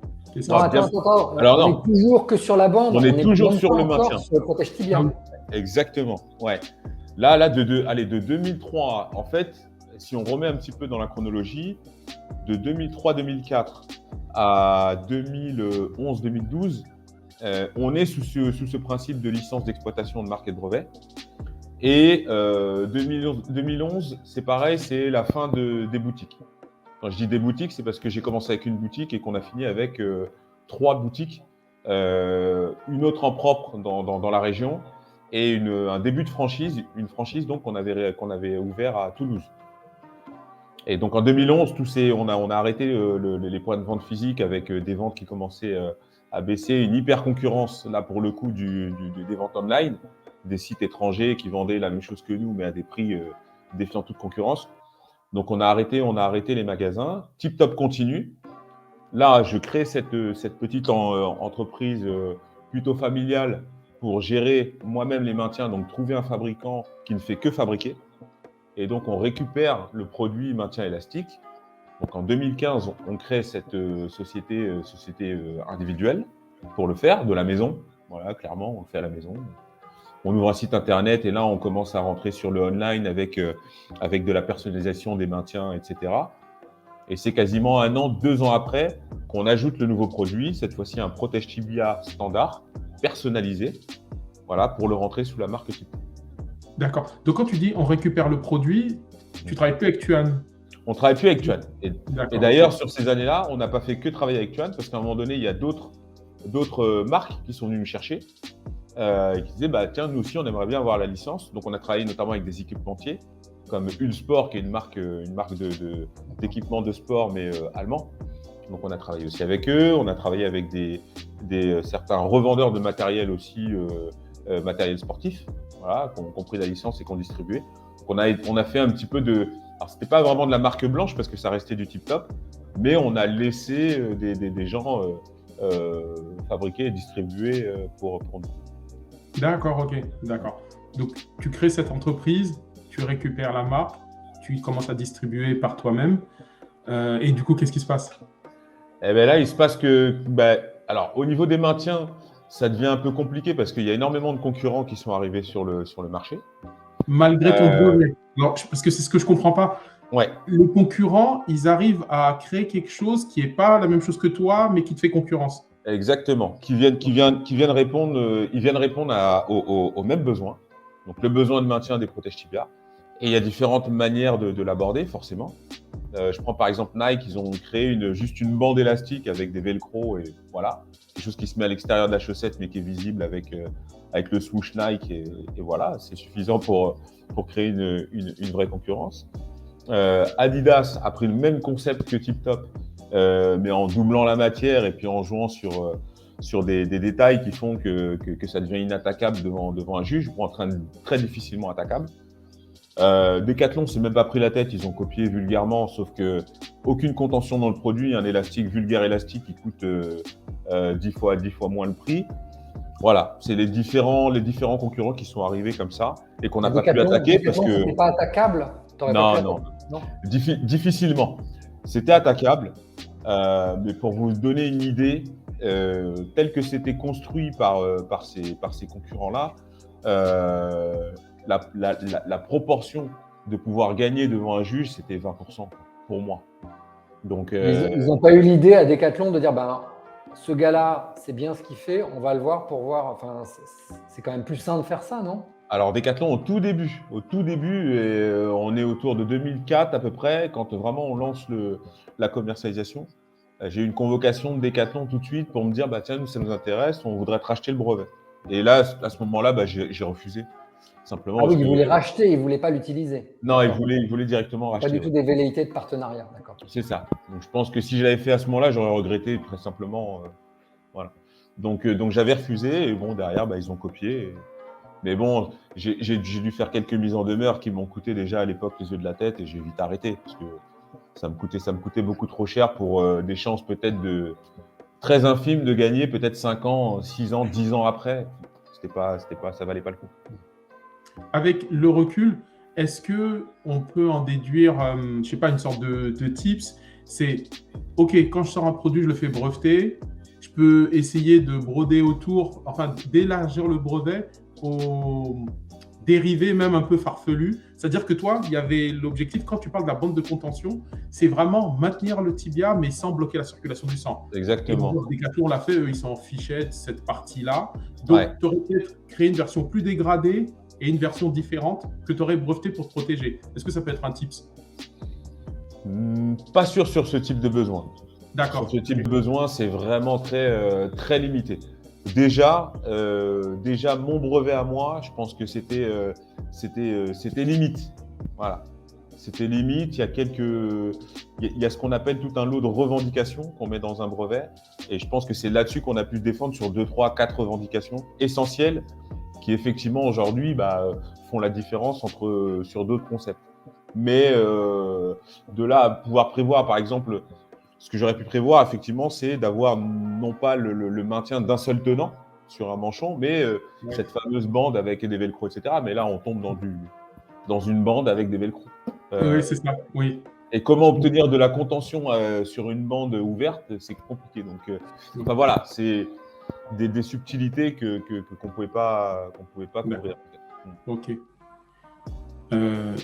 Attends. Alors, on est toujours que sur la bande. On est toujours sur le maintien. Sur le protège tibia. Exactement, ouais. Là, de 2003, en fait, si on remet un petit peu dans la chronologie, de 2003-2004 à 2011-2012, on est sous ce principe de licence d'exploitation de marque et de brevet. Et 2011, c'est pareil, c'est la fin des boutiques. Quand je dis des boutiques, c'est parce que j'ai commencé avec une boutique et qu'on a fini avec 3 boutiques, une autre en propre dans la région et un début de franchise, une franchise donc qu'on avait ouvert à Toulouse. Et donc en 2011, on a arrêté les points de vente physiques avec des ventes qui commençaient à baisser, une hyper concurrence là pour le coup des ventes online, des sites étrangers qui vendaient la même chose que nous mais à des prix défiant toute concurrence. Donc on a arrêté les magasins. TipTop continue. Là, je crée cette petite entreprise plutôt familiale pour gérer moi-même les maintiens, donc trouver un fabricant qui ne fait que fabriquer. Et donc, on récupère le produit maintien élastique. Donc, en 2015, on crée cette société individuelle pour le faire de la maison. Voilà, clairement, on le fait à la maison. On ouvre un site internet et là, on commence à rentrer sur le online avec de la personnalisation des maintiens, etc. Et c'est quasiment 1 an, 2 ans après qu'on ajoute le nouveau produit, cette fois-ci un protège tibia standard, personnalisé, voilà, pour le rentrer sous la marque TipTop. D'accord. Donc, quand tu dis on récupère le produit, tu ne travailles plus avec Tuan? On ne travaille plus avec Tuan. Et d'ailleurs, sur ces années-là, on n'a pas fait que travailler avec Tuan parce qu'à un moment donné, il y a d'autres marques qui sont venues me chercher et qui disaient tiens, nous aussi, on aimerait bien avoir la licence. Donc, on a travaillé notamment avec des équipementiers comme Ulsport, qui est une marque d'équipement de sport, mais allemand. Donc, on a travaillé aussi avec eux. On a travaillé avec certains revendeurs de matériel aussi, matériel sportif, voilà, qui ont pris la licence et qui ont distribué. Donc, on a fait un petit peu alors, c'était pas vraiment de la marque blanche parce que ça restait du TipTop, mais on a laissé des gens fabriquer et distribuer pour nous. D'accord, ok, d'accord. Donc, tu crées cette entreprise, tu récupères la marque, tu commences à distribuer par toi-même. Et du coup, qu'est-ce qui se passe? Eh bien là, il se passe que, alors, au niveau des maintiens, ça devient un peu compliqué parce qu'il y a énormément de concurrents qui sont arrivés sur le marché. Malgré ton brevet. Parce que c'est ce que je ne comprends pas. Ouais. Les concurrents, ils arrivent à créer quelque chose qui n'est pas la même chose que toi, mais qui te fait concurrence. Exactement. Qui viennent répondre, ils viennent répondre aux mêmes besoins. Donc, le besoin de maintien des protèges tibia. Et il y a différentes manières de l'aborder, forcément. Je prends par exemple Nike, ils ont créé juste une bande élastique avec des velcro et voilà. Quelque chose qui se met à l'extérieur de la chaussette mais qui est visible avec le swoosh Nike et voilà. C'est suffisant pour créer une vraie concurrence. Adidas a pris le même concept que Tip Top, mais en doublant la matière et puis en jouant sur des détails qui font que ça devient inattaquable devant un juge, ou en train de très difficilement attaquable. Decathlon s'est même pas pris la tête, ils ont copié vulgairement, sauf que aucune contention dans le produit, un élastique vulgaire élastique qui coûte 10 fois moins le prix. Voilà, c'est les différents concurrents qui sont arrivés comme ça et qu'on n'a pas pu attaquer parce que c'était pas attaquable. Non. Difficilement. C'était attaquable, mais pour vous donner une idée, tel que c'était construit par ces concurrents-là, la proportion de pouvoir gagner devant un juge, c'était 20% pour moi. Donc, ils n'ont pas eu l'idée à Decathlon de dire ce gars-là, c'est bien ce qu'il fait, on va le voir pour voir. Enfin, c'est quand même plus sain de faire ça, non? Alors, Decathlon, au tout début, et on est autour de 2004 à peu près, quand vraiment on lance la commercialisation. J'ai eu une convocation de Decathlon tout de suite pour me dire tiens, nous, ça nous intéresse, on voudrait te racheter le brevet. Et là, à ce moment-là, j'ai refusé. Simplement. Ah oui, ils voulaient racheter, ils ne voulaient pas l'utiliser. Non, ils voulaient directement racheter. Pas du tout des velléités de partenariat, d'accord. C'est ça. Donc, je pense que si je l'avais fait à ce moment-là, j'aurais regretté très simplement. Voilà. Donc j'avais refusé et bon, derrière, ils ont copié. Mais bon, j'ai dû faire quelques mises en demeure qui m'ont coûté déjà à l'époque les yeux de la tête et j'ai vite arrêté parce que ça me coûtait beaucoup trop cher pour des chances peut-être très infimes de gagner peut-être 5 ans, 6 ans, 10 ans après. Ça valait pas le coup. Avec le recul, est-ce qu'on peut en déduire, je ne sais pas, une sorte de tips? C'est, OK, quand je sors un produit, je le fais breveter. Je peux essayer de broder autour, enfin d'élargir le brevet aux dérivés même un peu farfelus. C'est-à-dire que toi, il y avait l'objectif, quand tu parles de la bande de contention, c'est vraiment maintenir le tibia, mais sans bloquer la circulation du sang. Exactement. Et Decathlon l'a fait, eux, ils s'en fichaient de cette partie-là. Donc, tu aurais peut-être créé une version plus dégradée et une version différente que tu aurais breveté pour te protéger. Est-ce que ça peut être un tips? Pas sûr sur ce type de besoin. D'accord. Sur ce type de besoin, c'est vraiment très limité. Déjà, mon brevet à moi, je pense que c'était limite. Voilà. C'était limite. Il y a ce qu'on appelle tout un lot de revendications qu'on met dans un brevet. Et je pense que c'est là-dessus qu'on a pu se défendre sur 2, 3, 4 revendications essentielles qui effectivement aujourd'hui font la différence sur d'autres concepts. Mais de là à pouvoir prévoir, par exemple, ce que j'aurais pu prévoir effectivement, c'est d'avoir non pas le maintien d'un seul tenant sur un manchon, mais cette fameuse bande avec des velcro, etc. Mais là, on tombe dans une bande avec des velcro. Oui, c'est ça, oui. Et comment obtenir de la contention sur une bande ouverte, c'est compliqué. Donc, enfin, voilà, c'est des subtilités qu'on pouvait pas couvrir. Ok.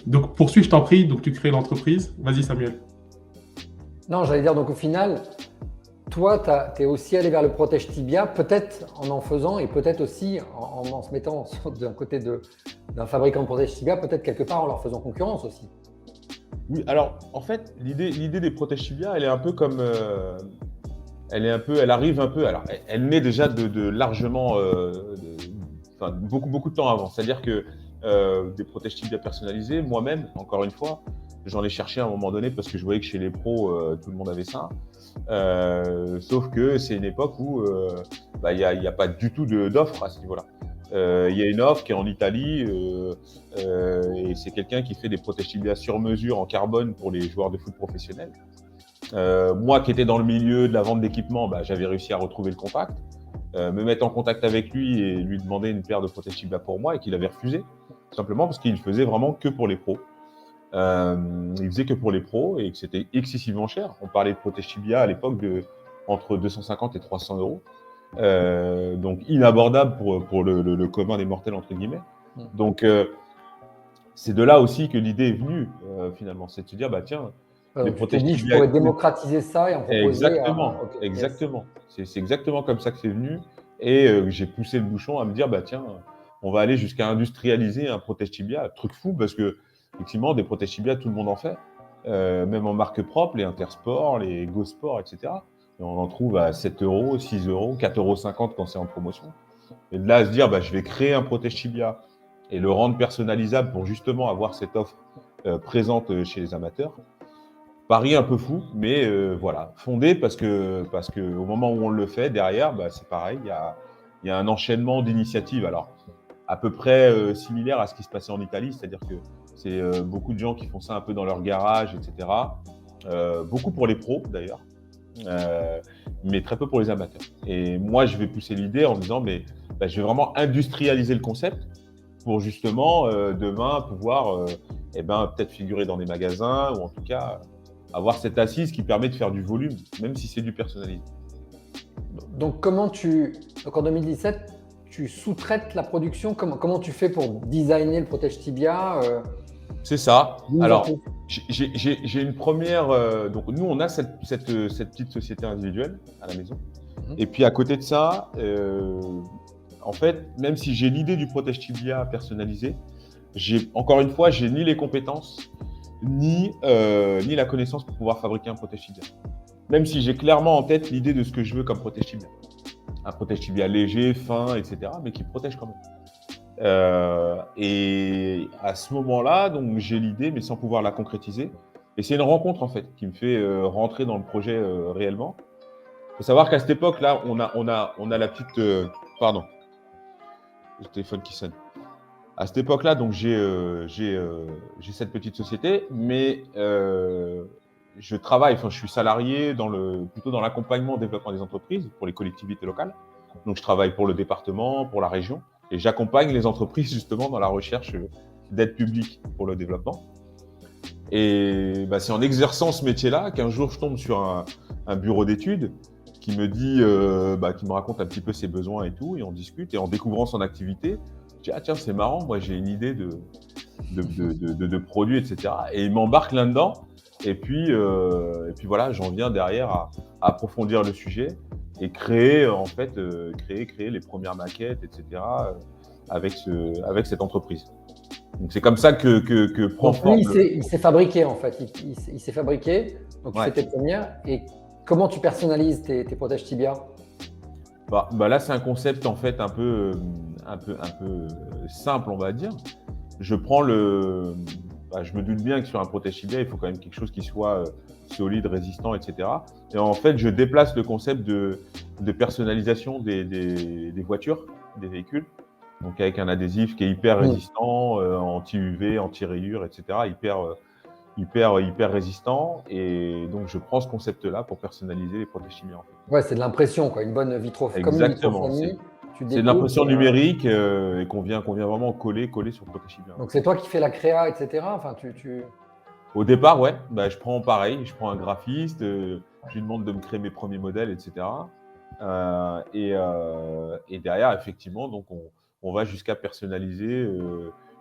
Donc, poursuis, je t'en prie. Donc, tu crées l'entreprise. Vas-y, Samuel. Non, j'allais dire, donc au final, toi, tu es aussi allé vers le protège tibia, peut-être en faisant et peut-être aussi en se mettant d'un côté d'un fabricant de protège tibia, peut-être quelque part en leur faisant concurrence aussi. Oui, alors en fait, l'idée des protège tibia, elle est un peu comme. Elle arrive un peu. Alors, elle naît déjà de largement. Beaucoup de temps avant. C'est-à-dire que des protège tibia personnalisés, moi-même, encore une fois, j'en ai cherché à un moment donné parce que je voyais que chez les pros, tout le monde avait ça. Sauf que c'est une époque où il n'y a pas du tout d'offre à ce niveau-là. Il y a une offre qui est en Italie et c'est quelqu'un qui fait des protège tibia sur mesure en carbone pour les joueurs de foot professionnels. Moi qui étais dans le milieu de la vente d'équipement, j'avais réussi à retrouver le contact, me mettre en contact avec lui et lui demander une paire de protège tibia pour moi et qu'il avait refusé, tout simplement parce qu'il faisait vraiment que pour les pros. Il faisait que pour les pros et que c'était excessivement cher. On parlait de protège tibia à l'époque entre 250 et 300 euros. Donc inabordable pour le commun des mortels, entre guillemets. Donc c'est de là aussi que l'idée est venue finalement, c'est de se dire tiens, les protège tibia, je pourrais démocratiser ça et en proposer. Exactement. C'est exactement comme ça que c'est venu et j'ai poussé le bouchon à me dire tiens, on va aller jusqu'à industrialiser un protège tibia, truc fou parce que effectivement, des protège tibia, tout le monde en fait, même en marque propre, les Intersport, les Go Sport, etc. Et on en trouve à 7 euros, 6 euros, 4,50 € quand c'est en promotion. Et de là à se dire, je vais créer un protège tibia et le rendre personnalisable pour justement avoir cette offre présente chez les amateurs. Pari un peu fou, mais voilà, fondé parce que au moment où on le fait, derrière, c'est pareil, il y a un enchaînement d'initiatives. Alors, à peu près similaire à ce qui se passait en Italie, c'est-à-dire que c'est beaucoup de gens qui font ça un peu dans leur garage, etc. Beaucoup pour les pros, d'ailleurs, mais très peu pour les amateurs. Et moi, je vais pousser l'idée en disant, mais je vais vraiment industrialiser le concept pour justement, demain, pouvoir peut-être figurer dans des magasins ou en tout cas avoir cette assise qui permet de faire du volume, même si c'est du personnalisé. Donc, donc en 2017, tu sous-traites la production. Comment tu fais pour designer le protège tibia C'est ça. dis-nous en Alors, plus. j'ai une première. Donc, nous, on a cette petite société individuelle à la maison. Et puis, à côté de ça, en fait, même si j'ai l'idée du protège tibia personnalisé, encore une fois, j'ai ni les compétences, ni la connaissance pour pouvoir fabriquer un protège tibia. Même si j'ai clairement en tête l'idée de ce que je veux comme protège tibia. Un protège tibia léger, fin, etc., mais qui protège quand même. Et à ce moment-là, donc j'ai l'idée, mais sans pouvoir la concrétiser. Et c'est une rencontre en fait qui me fait rentrer dans le projet réellement. Il faut savoir qu'à cette époque-là, on a la petite. Pardon, le téléphone qui sonne. À cette époque-là, donc j'ai cette petite société, mais je travaille. Enfin, je suis salarié plutôt dans l'accompagnement au développement des entreprises pour les collectivités locales. Donc, je travaille pour le département, pour la région, et j'accompagne les entreprises justement dans la recherche d'aide publique pour le développement. Et c'est en exerçant ce métier-là qu'un jour je tombe sur un bureau d'études qui me dit, qui me raconte un petit peu ses besoins et tout, et on discute. Et en découvrant son activité, je dis ah tiens c'est marrant, moi j'ai une idée de produit, etc. Et il m'embarque là-dedans. Et puis voilà, j'en viens derrière à approfondir le sujet et créer en fait créer les premières maquettes, etc. Avec cette entreprise. Donc c'est comme ça que prend Donc, forme. lui, il s'est fabriqué en fait. Il s'est fabriqué. Donc, tu Ouais. fais tes premières. Et comment tu personnalises tes protèges tibia? Là, c'est un concept en fait un peu simple, on va dire. Je prends je me doute bien que sur un protège tibia, il faut quand même quelque chose qui soit solide, résistant, etc. Et en fait, je déplace le concept de personnalisation des voitures, des véhicules. Donc avec un adhésif qui est hyper résistant, anti-UV, anti-rayures, etc. Hyper résistant. Et donc, je prends ce concept-là pour personnaliser les protèges tibia. En fait. Ouais, c'est de l'impression, quoi. Une bonne comme une Exactement. vitrophanie. C'est de l'impression numérique et qu'on vient vraiment coller sur le protège tibia. Donc, c'est toi qui fais la créa, etc. Enfin, Au départ, ouais, je prends pareil, je prends un graphiste, je lui demande de me créer mes premiers modèles, etc. Et derrière, effectivement, donc on va jusqu'à personnaliser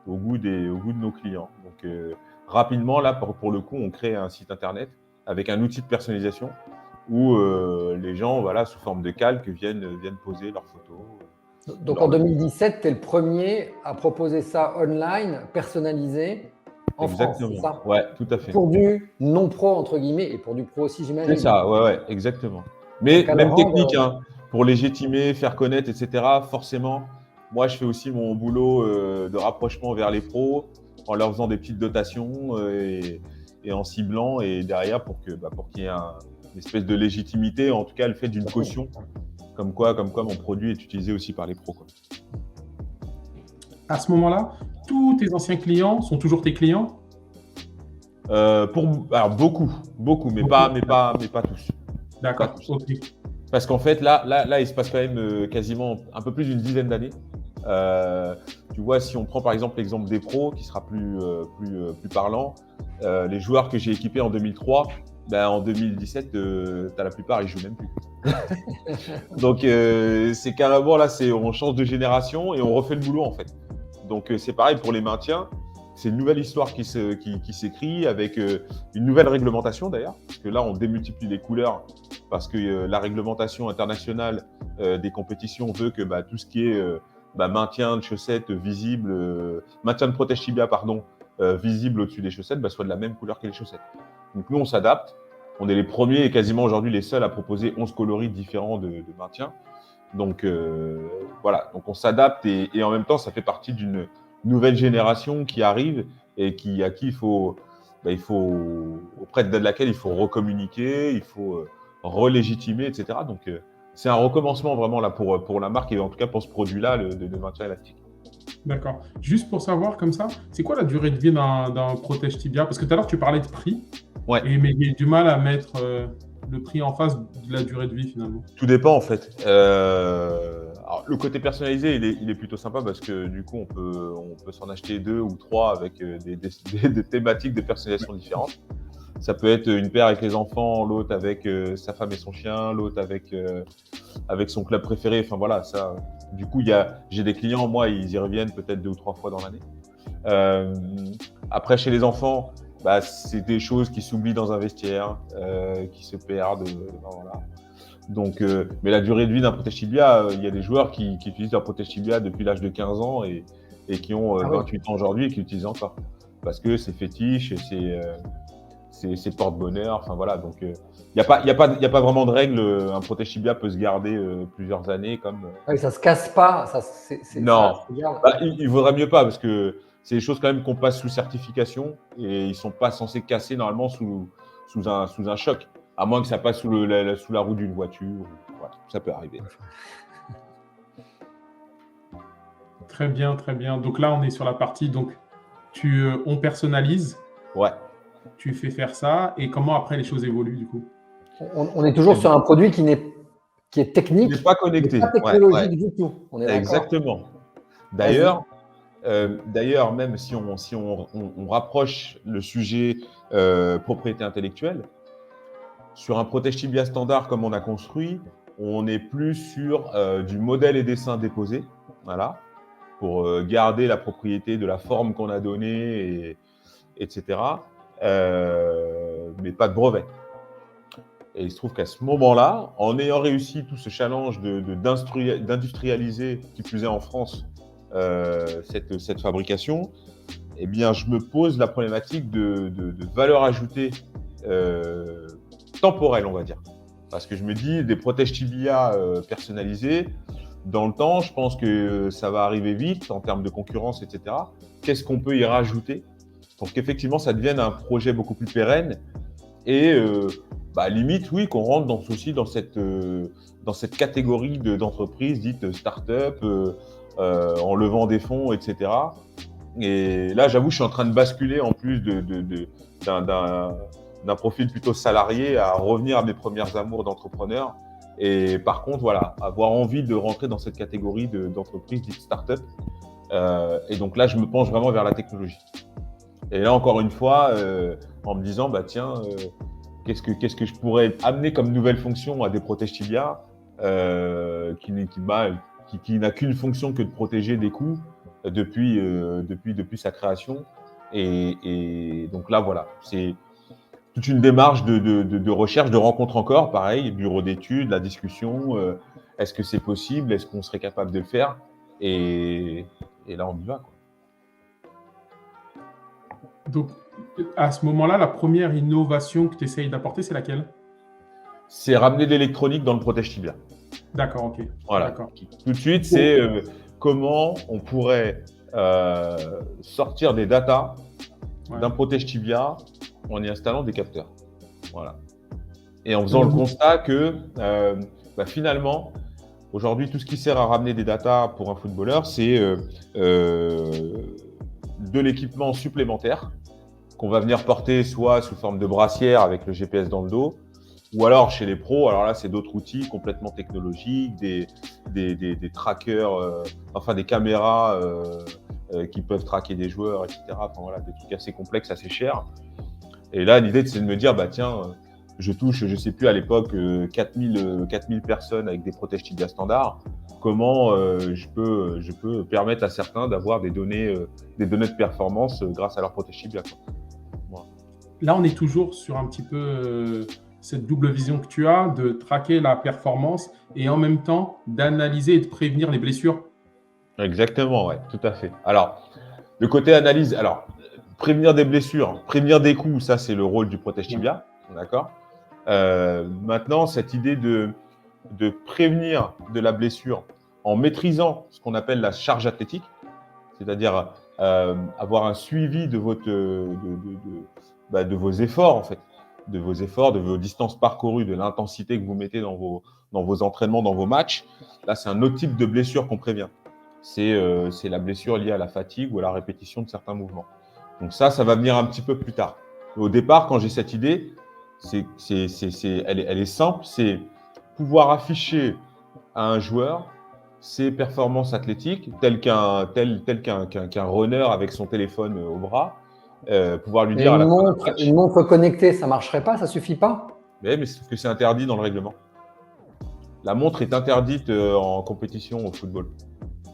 au goût de nos clients. Donc rapidement, là, pour le coup, on crée un site internet avec un outil de personnalisation où les gens, voilà, sous forme de calque, viennent poser leurs photos. Donc en 2017, tu es le premier à proposer ça online, personnalisé, en France, c'est ça? Ouais, tout à fait. Pour du non-pro, entre guillemets, et pour du pro aussi, j'imagine. C'est ça, ouais, exactement. Mais même technique, hein, pour légitimer, faire connaître, etc. Forcément, moi, je fais aussi mon boulot de rapprochement vers les pros en leur faisant des petites dotations et en ciblant. Et derrière, pour qu'il y ait une espèce de légitimité, en tout cas, le fait d'une caution, comme quoi mon produit est utilisé aussi par les pros, quoi. À ce moment-là, tous tes anciens clients sont toujours tes clients? Alors beaucoup, mais pas tous. D'accord, ok. Parce qu'en fait, là, il se passe quand même quasiment un peu plus d'une dizaine d'années. Tu vois, si on prend par exemple l'exemple des pros, qui sera plus parlant, les joueurs que j'ai équipés en 2003, en 2017, la plupart, ils jouent même plus. Donc, c'est carrément là, on change de génération et on refait le boulot en fait. Donc, c'est pareil pour les maintiens. C'est une nouvelle histoire qui s'écrit avec une nouvelle réglementation d'ailleurs, parce que là, on démultiplie les couleurs parce que la réglementation internationale des compétitions veut que tout ce qui est maintien de chaussettes visible, maintien de protège tibia, visible au-dessus des chaussettes, soit de la même couleur que les chaussettes. Donc nous, on s'adapte. On est les premiers et quasiment aujourd'hui les seuls à proposer 11 coloris différents de maintien. Donc voilà, donc on s'adapte et en même temps, ça fait partie d'une nouvelle génération qui arrive et à qui il faut auprès de laquelle il faut recommuniquer, il faut relégitimer, etc. Donc, c'est un recommencement vraiment là pour la marque et en tout cas pour ce produit-là, de maintien élastique. D'accord. Juste pour savoir comme ça, c'est quoi la durée de vie d'un protège tibia? Parce que tout à l'heure, tu parlais de prix, Ouais. mais j'ai du mal à mettre le prix en face de la durée de vie finalement. Tout dépend en fait. Alors, le côté personnalisé, il est plutôt sympa parce que du coup, on peut s'en acheter 2 ou 3 avec des thématiques de personnalisation différentes. Ça peut être une paire avec les enfants, l'autre avec sa femme et son chien, l'autre avec son club préféré. Enfin voilà, ça. Du coup, j'ai des clients, moi, ils y reviennent peut-être 2 ou 3 fois dans l'année. Après, chez les enfants, bah, c'est des choses qui s'oublient dans un vestiaire, qui se perdent. Voilà. Donc, mais la durée de vie d'un protège tibia, il y a des joueurs qui utilisent leur protège tibia depuis l'âge de 15 ans et qui ont 28 ans aujourd'hui et qui l'utilisent encore. Parce que c'est fétiche, c'est porte-bonheur, enfin voilà. Donc, il n'y a pas vraiment de règle. Un protège tibia peut se garder plusieurs années comme. Oui, ça se casse pas. Non, ça se garde. bah, il vaudrait mieux pas parce que c'est des choses quand même qu'on passe sous certification et ils sont pas censés casser normalement sous un choc, à moins que ça passe sous la roue d'une voiture. Voilà, ça peut arriver. Très bien, très bien. Donc là, on est sur la partie, donc on personnalise. Ouais. Tu fais faire ça et comment après les choses évoluent du coup? On est toujours sur un produit qui est technique, Il n'est pas connecté. pas technologique du tout. On est exactement. D'ailleurs, même si on rapproche le sujet propriété intellectuelle, sur un protège tibia standard comme on a construit, on est plus sur du modèle et dessin déposé, voilà, pour garder la propriété de la forme qu'on a donnée, etc. Mais pas de brevet. Et il se trouve qu'à ce moment-là, en ayant réussi tout ce challenge d'industrialiser, qui plus est en France, cette fabrication, eh bien, je me pose la problématique de valeur ajoutée temporelle, on va dire. Parce que je me dis, des protèges tibia personnalisés, dans le temps, je pense que ça va arriver vite en termes de concurrence, etc. Qu'est-ce qu'on peut y rajouter pour qu'effectivement, ça devienne un projet beaucoup plus pérenne et limite, oui, qu'on rentre aussi dans cette catégorie d'entreprises dites start-up, en levant des fonds, etc. Et là, j'avoue, je suis en train de basculer en plus d'un profil plutôt salarié à revenir à mes premières amours d'entrepreneur. Et par contre, voilà, avoir envie de rentrer dans cette catégorie d'entreprises dites start-up. Et donc là, je me penche vraiment vers la technologie. Et là, encore une fois, en me disant, bah tiens, qu'est-ce que je pourrais amener comme nouvelle fonction à des protèges tibia qui n'a qu'une fonction que de protéger des coups depuis sa création. Et donc là, voilà, c'est toute une démarche de recherche, de rencontre encore, pareil, bureau d'études, la discussion, est-ce que c'est possible, est-ce qu'on serait capable de le faire, et là, on y va, quoi. Donc, à ce moment-là, la première innovation que tu essayes d'apporter, c'est laquelle? C'est ramener de l'électronique dans le protège tibia. D'accord, ok. Voilà. D'accord. Tout de suite, c'est comment on pourrait sortir des datas d'un protège tibia en y installant des capteurs. Voilà. Et en faisant le constat que finalement, aujourd'hui, tout ce qui sert à ramener des datas pour un footballeur, c'est de l'équipement supplémentaire qu'on va venir porter soit sous forme de brassière avec le GPS dans le dos, ou alors chez les pros, alors là c'est d'autres outils complètement technologiques, des trackers, des caméras qui peuvent traquer des joueurs, etc. Enfin voilà, des trucs assez complexes, assez chers. Et là l'idée c'est de me dire, bah tiens, je touche, je sais plus à l'époque, 4000 personnes avec des protèges tibia standards. Comment je peux permettre à certains d'avoir des données de performance grâce à leur protège tibia, quoi. Voilà. Là, on est toujours sur un petit peu cette double vision que tu as de traquer la performance et en même temps d'analyser et de prévenir les blessures. Exactement, ouais, tout à fait. Alors, le côté analyse, prévenir des blessures, prévenir des coups, ça c'est le rôle du protège tibia, d'accord. Maintenant, cette idée de prévenir de la blessure en maîtrisant ce qu'on appelle la charge athlétique, c'est-à-dire avoir un suivi de vos efforts, en fait, de vos distances parcourues, de l'intensité que vous mettez dans vos entraînements, dans vos matchs. Là, c'est un autre type de blessure qu'on prévient. C'est la blessure liée à la fatigue ou à la répétition de certains mouvements. Donc ça va venir un petit peu plus tard. Au départ, quand j'ai cette idée, elle est simple, c'est pouvoir afficher à un joueur ses performances athlétiques, tel qu'un runner avec son téléphone au bras, pouvoir lui dire à la fin d'un match. Une montre connectée, ça marcherait pas, ça suffit pas? Mais sauf que c'est interdit dans le règlement. La montre est interdite en compétition au football.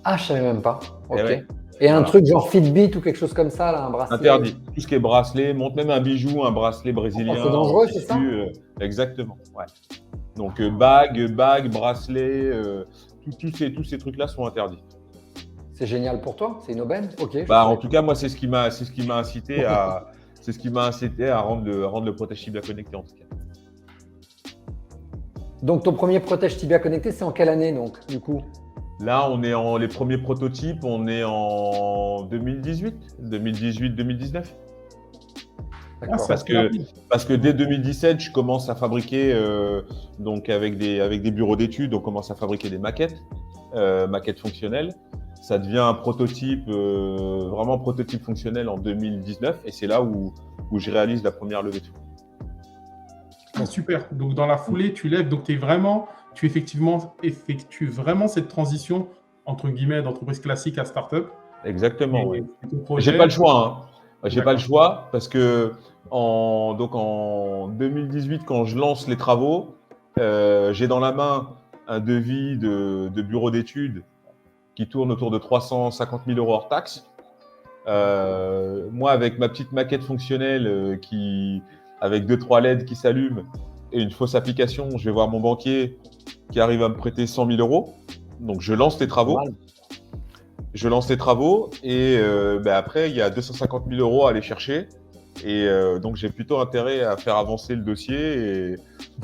Ah, je savais même pas. Ok. Ouais. Et un truc genre Fitbit ou quelque chose comme ça, là, un bracelet. Interdit. Tout ce qui est bracelet, montre, même un bijou, un bracelet brésilien. C'est dangereux, c'est ça? Exactement. Ouais. Donc bague, bracelet, tous ces trucs-là sont interdits. C'est génial pour toi, c'est une aubaine. Ok. En tout cas, moi, c'est ce qui m'a incité à rendre le protège tibia connecté, en tout cas. Donc ton premier protège tibia connecté, c'est en quelle année donc, du coup? Là, on est les premiers prototypes, on est en 2018-2019. Parce que dès 2017, je commence à fabriquer, donc avec des bureaux d'études, on commence à fabriquer des maquettes fonctionnelles. Ça devient un prototype, vraiment prototype fonctionnel en 2019, et c'est là où je réalise la première levée de fonds. Ah, super. Donc dans la foulée, tu lèves, donc tu effectues vraiment cette transition entre guillemets d'entreprise classique à start-up. Exactement, oui. J'ai pas le choix, hein. J'ai pas le choix parce que en 2018, quand je lance les travaux, j'ai dans la main un devis de bureau d'études qui tourne autour de 350 000 € hors taxe. Moi, avec ma petite maquette fonctionnelle avec 2-3 LED qui s'allument et une fausse application, je vais voir mon banquier qui arrive à me prêter 100 000 €. Donc, je lance les travaux. Et après, il y a 250 000 € à aller chercher. Et donc, j'ai plutôt intérêt à faire avancer le dossier.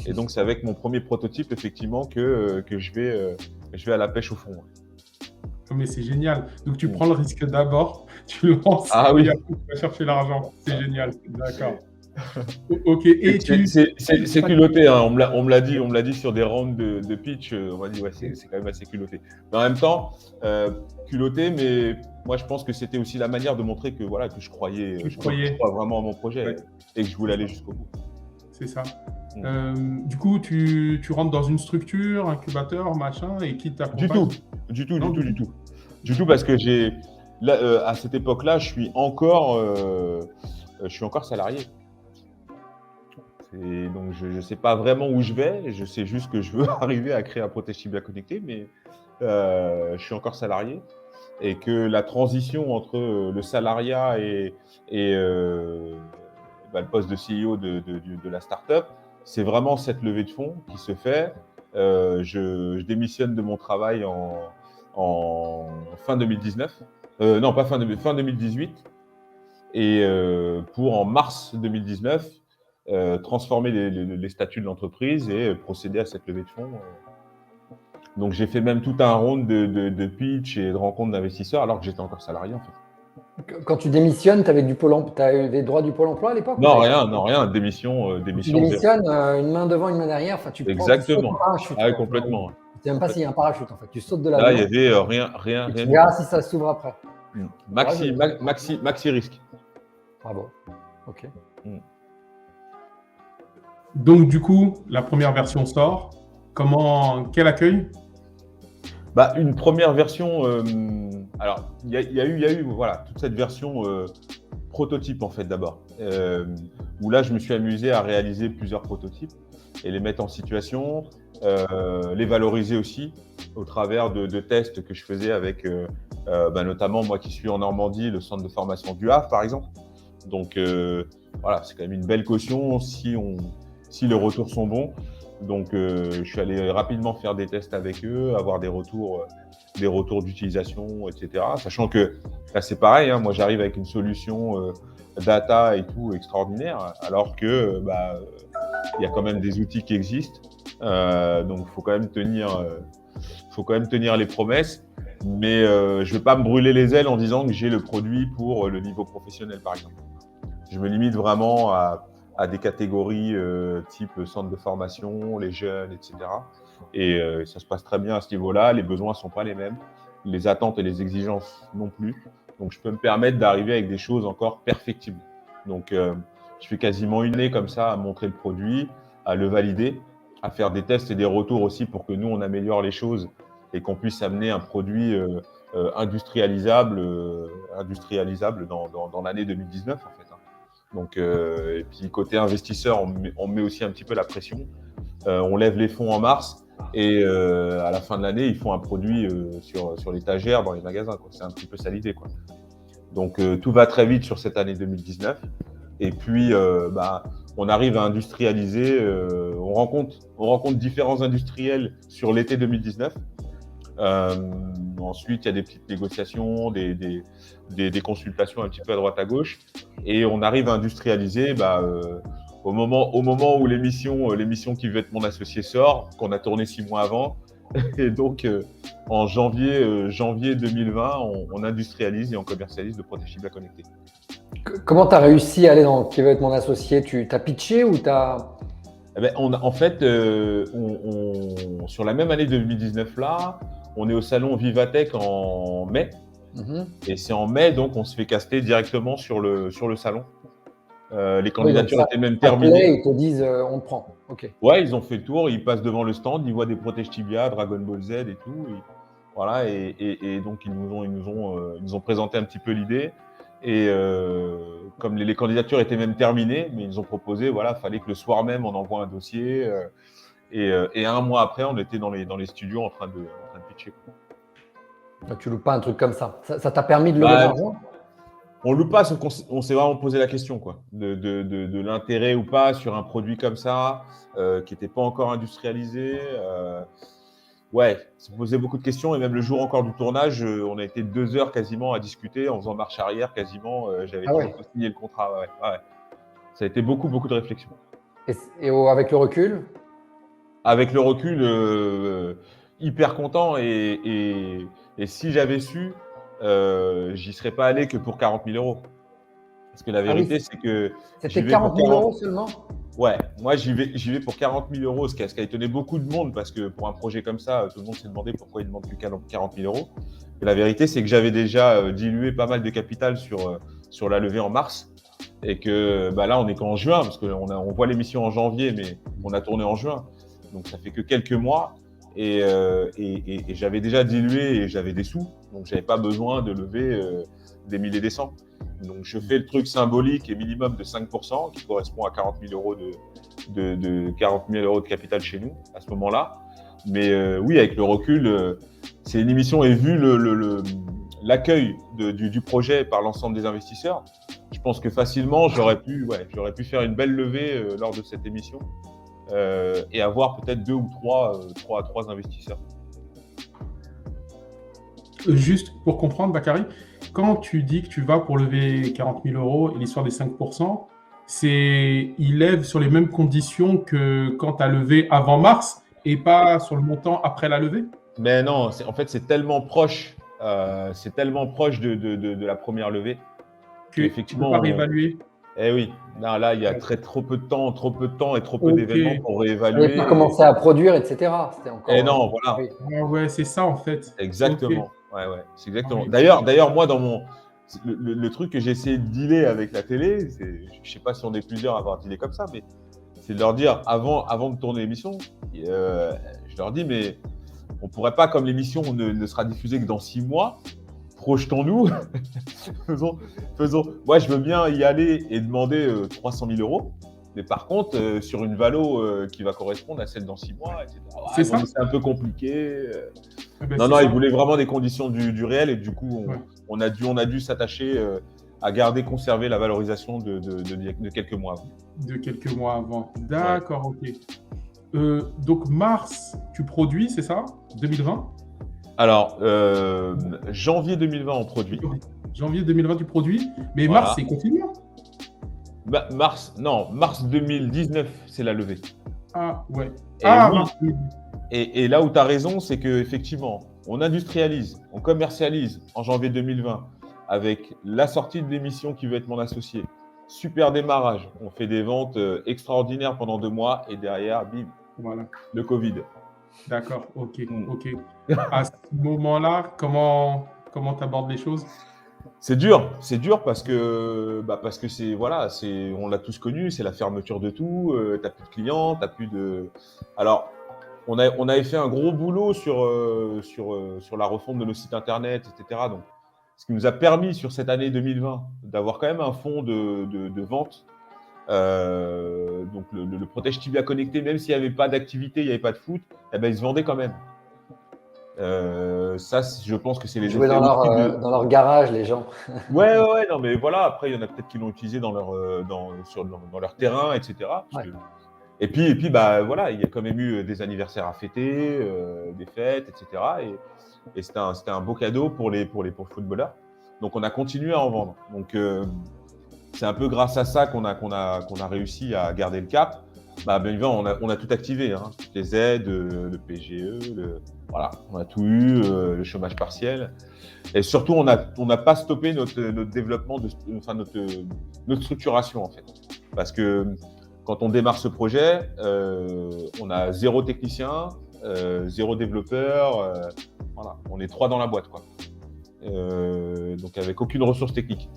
Et donc, c'est avec mon premier prototype, effectivement, que je vais à la pêche au fond. Mais c'est génial. Donc, tu prends le risque d'abord, tu lances et après, tu vas chercher l'argent. C'est génial. D'accord. Ok. Et c'est culotté, hein. On me l'a dit sur des rounds de pitch. On m'a dit c'est quand même assez culotté. Mais en même temps, culotté, mais moi je pense que c'était aussi la manière de montrer que je crois vraiment à mon projet et que je voulais aller jusqu'au bout. C'est ça. Du coup, tu rentres dans une structure, incubateur, machin, et qui t'accompagne? Du tout, parce que à cette époque-là, je suis encore salarié. Et donc, je ne sais pas vraiment où je vais. Je sais juste que je veux arriver à créer un protège tibia connecté, mais je suis encore salarié. Et que la transition entre le salariat et le poste de CEO de la start-up, c'est vraiment cette levée de fonds qui se fait. Je démissionne de mon travail en fin 2019. Non, pas fin 2018. Et pour en mars 2019, transformer les statuts de l'entreprise et procéder à cette levée de fonds. Donc, j'ai fait même tout un round de pitch et de rencontres d'investisseurs alors que j'étais encore salarié, en fait. Quand tu démissionnes, tu avais des droits du Pôle emploi à l'époque? Non, rien. Démission. Tu démissionnes, une main devant, une main derrière. Enfin, tu Exactement. Prends un parachute. Ah, complètement. Tu ne sais même pas s'il y a un parachute, en fait. Tu sautes de là. Là, il n'y avait rien. Tu verras si ça s'ouvre après. Maxi risque. Bravo. Ok. Donc, du coup, la première version sort. Quel accueil? Une première version. Alors, il y a eu toute cette version prototype, en fait, d'abord. Où là, je me suis amusé à réaliser plusieurs prototypes et les mettre en situation, les valoriser aussi au travers de tests que je faisais avec, notamment moi qui suis en Normandie, le centre de formation du Havre, par exemple. Donc, c'est quand même une belle caution si les retours sont bons. Donc, je suis allé rapidement faire des tests avec eux, avoir des retours d'utilisation, etc. Sachant que là, c'est pareil, hein, moi, j'arrive avec une solution data et tout extraordinaire, alors que y a quand même des outils qui existent. Donc, il faut quand même tenir les promesses. Mais je ne vais pas me brûler les ailes en disant que j'ai le produit pour le niveau professionnel, par exemple. Je me limite vraiment à des catégories type centre de formation, les jeunes, etc. Et ça se passe très bien à ce niveau-là. Les besoins ne sont pas les mêmes. Les attentes et les exigences non plus. Donc, je peux me permettre d'arriver avec des choses encore perfectibles. Donc, je fais quasiment une année comme ça à montrer le produit, à le valider, à faire des tests et des retours aussi pour que nous, on améliore les choses et qu'on puisse amener un produit industrialisable dans l'année 2019, en fait. Donc, et puis, côté investisseur, on met aussi un petit peu la pression. On lève les fonds en mars et à la fin de l'année, ils font un produit sur l'étagère dans les magasins, quoi. C'est un petit peu ça l'idée, quoi. Donc, tout va très vite sur cette année 2019. Et puis, on arrive à industrialiser. On rencontre différents industriels sur l'été 2019. Ensuite, il y a des petites négociations, des consultations un petit peu à droite à gauche. Et on arrive à industrialiser au moment où l'émission qui veut être mon associé sort, qu'on a tourné 6 mois avant. Et donc, en janvier 2020, on industrialise et on commercialise le protège à connecter. Comment tu as réussi à aller dans Qui veut être mon associé? Tu t'as pitché ou tu as… En fait, sur la même année 2019 là, on est au salon Vivatech en mai. Et c'est en mai, donc on se fait caster directement sur le salon. Les candidatures étaient même terminées. Ils te disent on te prend. Ok. Ouais, ils ont fait le tour, ils passent devant le stand, ils voient des protèges tibia, Dragon Ball Z et tout. Voilà, et donc ils nous ont présenté un petit peu l'idée. Et comme les candidatures étaient même terminées, mais ils nous ont proposé, voilà, fallait que le soir même on envoie un dossier. Et un mois après, on était dans les studios en train de pitcher. Tu loupes pas un truc comme ça. Ça t'a permis de lever de l'argent? On loupe pas, sauf qu'on s'est vraiment posé la question, quoi, de l'intérêt ou pas sur un produit comme ça, qui n'était pas encore industrialisé. Ouais, ça posait beaucoup de questions. Et même le jour encore du tournage, on a été 2 heures quasiment à discuter en faisant marche arrière quasiment. J'avais toujours pas signé le contrat. Ouais. Ça a été beaucoup de réflexion. Et avec le recul? Avec le recul, hyper content. Et si j'avais su, j'y serais pas allé que pour 40 000 euros. Parce que la vérité, c'est que… C'était 40 000 euros seulement? Ouais, moi j'y vais pour 40 000 euros, ce qui a étonné beaucoup de monde parce que pour un projet comme ça, tout le monde s'est demandé pourquoi il demande plus 40 000 euros. Et la vérité, c'est que j'avais déjà dilué pas mal de capital sur la levée en mars et que là, on est qu'en juin parce qu'on voit l'émission en janvier, mais on a tourné en juin. Donc ça fait que quelques mois et j'avais déjà dilué et j'avais des sous, donc j'avais pas besoin de lever des milliers et des cents. Donc, je fais le truc symbolique et minimum de 5%, qui correspond à 40 000 euros de capital chez nous, à ce moment-là. Mais oui, avec le recul, c'est une émission et vu l'accueil du projet par l'ensemble des investisseurs, je pense que facilement, j'aurais pu faire une belle levée lors de cette émission et avoir peut-être 2 ou 3 investisseurs. Juste pour comprendre, Bakary, quand tu dis que tu vas pour lever 40 000 euros et l'histoire des 5%, il lève sur les mêmes conditions que quand tu as levé avant mars et pas sur le montant après la levée? Mais non, en fait, c'est tellement proche de la première levée qu'effectivement, tu ne peux pas réévaluer. Oui, non, là, il y a trop peu de temps et trop peu d'événements pour réévaluer. On n'avait pas commencé à produire, etc. C'était encore. Et non, voilà. Ouais, c'est ça en fait. Exactement. Ouais, c'est exactement. D'ailleurs, moi, dans le truc que j'ai essayé de dealer avec la télé, je sais pas si on est plusieurs à avoir dealé comme ça, mais c'est de leur dire avant de tourner l'émission, je leur dis, mais on pourrait pas, comme l'émission ne sera diffusée que dans 6 mois, projetons-nous, faisons. Moi, je veux bien y aller et demander 300 000 euros. Mais par contre, sur une valo qui va correspondre à celle dans 6 mois, etc. C'est un peu compliqué. Non, ils voulaient vraiment des conditions du réel et du coup, on a dû s'attacher à conserver la valorisation de quelques mois avant. De quelques mois avant. D'accord, ok. Donc, mars, tu produis, c'est ça? 2020? Alors, janvier 2020, on produit. Janvier 2020, tu produis, mais mars, c'est confinement. Mars 2019, c'est la levée. Ah, ouais. Et là où tu as raison, c'est qu'effectivement, on industrialise, on commercialise en janvier 2020 avec la sortie de l'émission Qui veut être mon associé. Super démarrage. On fait des ventes extraordinaires pendant 2 mois et derrière, bim, Voilà. le Covid. D'accord, ok. À ce moment-là, comment tu abordes les choses? C'est dur parce que c'est voilà, on l'a tous connu, c'est la fermeture de tout, t'as plus de clients, t'as plus de. Alors, on avait fait un gros boulot sur la refonte de nos sites internet, etc. Donc, ce qui nous a permis sur cette année 2020 d'avoir quand même un fonds de vente. Donc le protège tibia connecté, même s'il n'y avait pas d'activité, il n'y avait pas de foot, eh ben, il se vendait quand même. Ça, je pense que c'est les Jouer effets dans leur garage, les gens. Ouais, non, mais voilà, après, il y en a peut-être qui l'ont utilisé dans leur terrain, etc. Et puis, bah, voilà, il y a quand même eu des anniversaires à fêter, des fêtes, etc. Et c'était un beau cadeau pour les footballeurs. Donc, on a continué à en vendre. Donc, c'est un peu grâce à ça qu'on a réussi à garder le cap. Bah, bien évidemment, on a tout activé, hein. Les aides, le PGE, voilà, on a tout eu, le chômage partiel. Et surtout, on n'a pas stoppé notre développement, notre structuration, en fait. Parce que quand on démarre ce projet, on a 0 technicien, 0 développeur. Voilà, on est 3 dans la boîte, quoi. Donc, avec aucune ressource technique.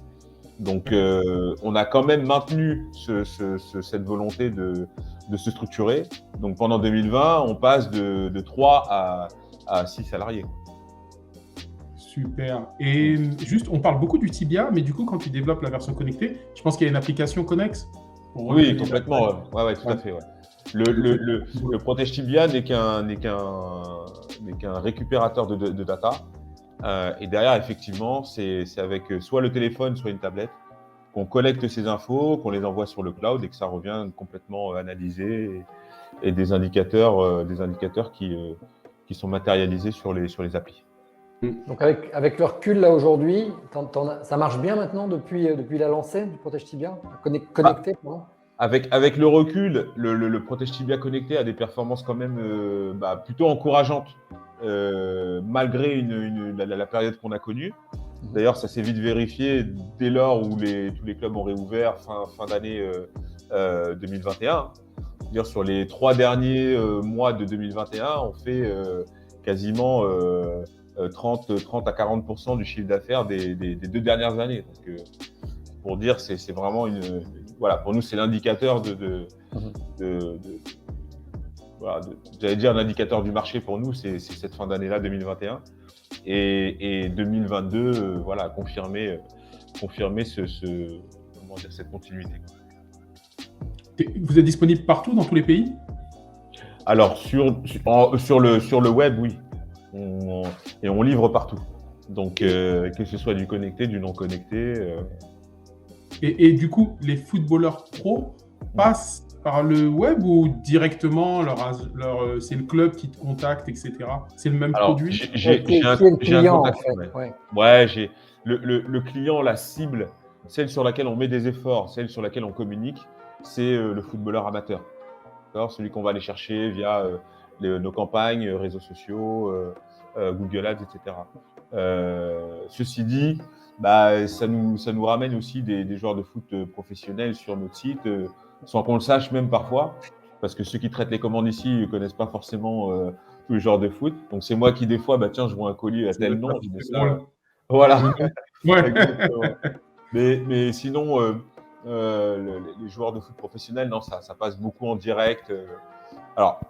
Donc, on a quand même maintenu cette volonté de se structurer. Donc, pendant 2020, on passe de 3 à 6 salariés. Super. Et juste, on parle beaucoup du tibia, mais du coup, quand tu développes la version connectée, je pense qu'il y a une application connexe. Oui, complètement. Ouais, tout à fait. Ouais. Le protège tibia n'est qu'un récupérateur de data. Et derrière, effectivement, c'est avec soit le téléphone, soit une tablette qu'on collecte ces infos, qu'on les envoie sur le cloud et que ça revient complètement analysé et des indicateurs qui sont matérialisés sur les applis. Donc avec le recul là aujourd'hui, ça marche bien maintenant depuis la lancée du protège tibia connecté. Avec le recul, le protège tibia connecté a des performances quand même plutôt encourageantes. Malgré la période qu'on a connue. D'ailleurs, ça s'est vite vérifié dès lors où tous les clubs ont réouvert fin d'année 2021. C'est-à-dire sur les 3 derniers mois de 2021, on fait quasiment 30 à 40% du chiffre d'affaires des 2 dernières années. Donc, pour dire, c'est vraiment voilà, pour nous, c'est l'indicateur j'allais dire l'indicateur du marché pour nous, c'est cette fin d'année-là, 2021. Et 2022, voilà, confirmer cette continuité. Vous êtes disponible partout dans tous les pays? Alors, sur le web, oui. Et on livre partout. Donc, que ce soit du connecté, du non connecté. Et du coup, les footballeurs pros passent par le web ou directement, c'est le club qui te contacte, etc. C'est le même produit? J'ai un client, en fait. Ouais, j'ai le client, la cible, celle sur laquelle on met des efforts, celle sur laquelle on communique, c'est le footballeur amateur. Celui qu'on va aller chercher via nos campagnes, réseaux sociaux, Google Ads, etc. Ceci dit, ça nous ramène aussi des joueurs de foot professionnels sur notre site, sans qu'on le sache même parfois, parce que ceux qui traitent les commandes ici ne connaissent pas forcément tous les joueurs de foot. Donc c'est moi qui des fois, tiens, je vois un colis à tel nom, je dis ça. Voilà. Ouais. Mais sinon, les joueurs de foot professionnels, non, ça passe beaucoup en direct. Alors,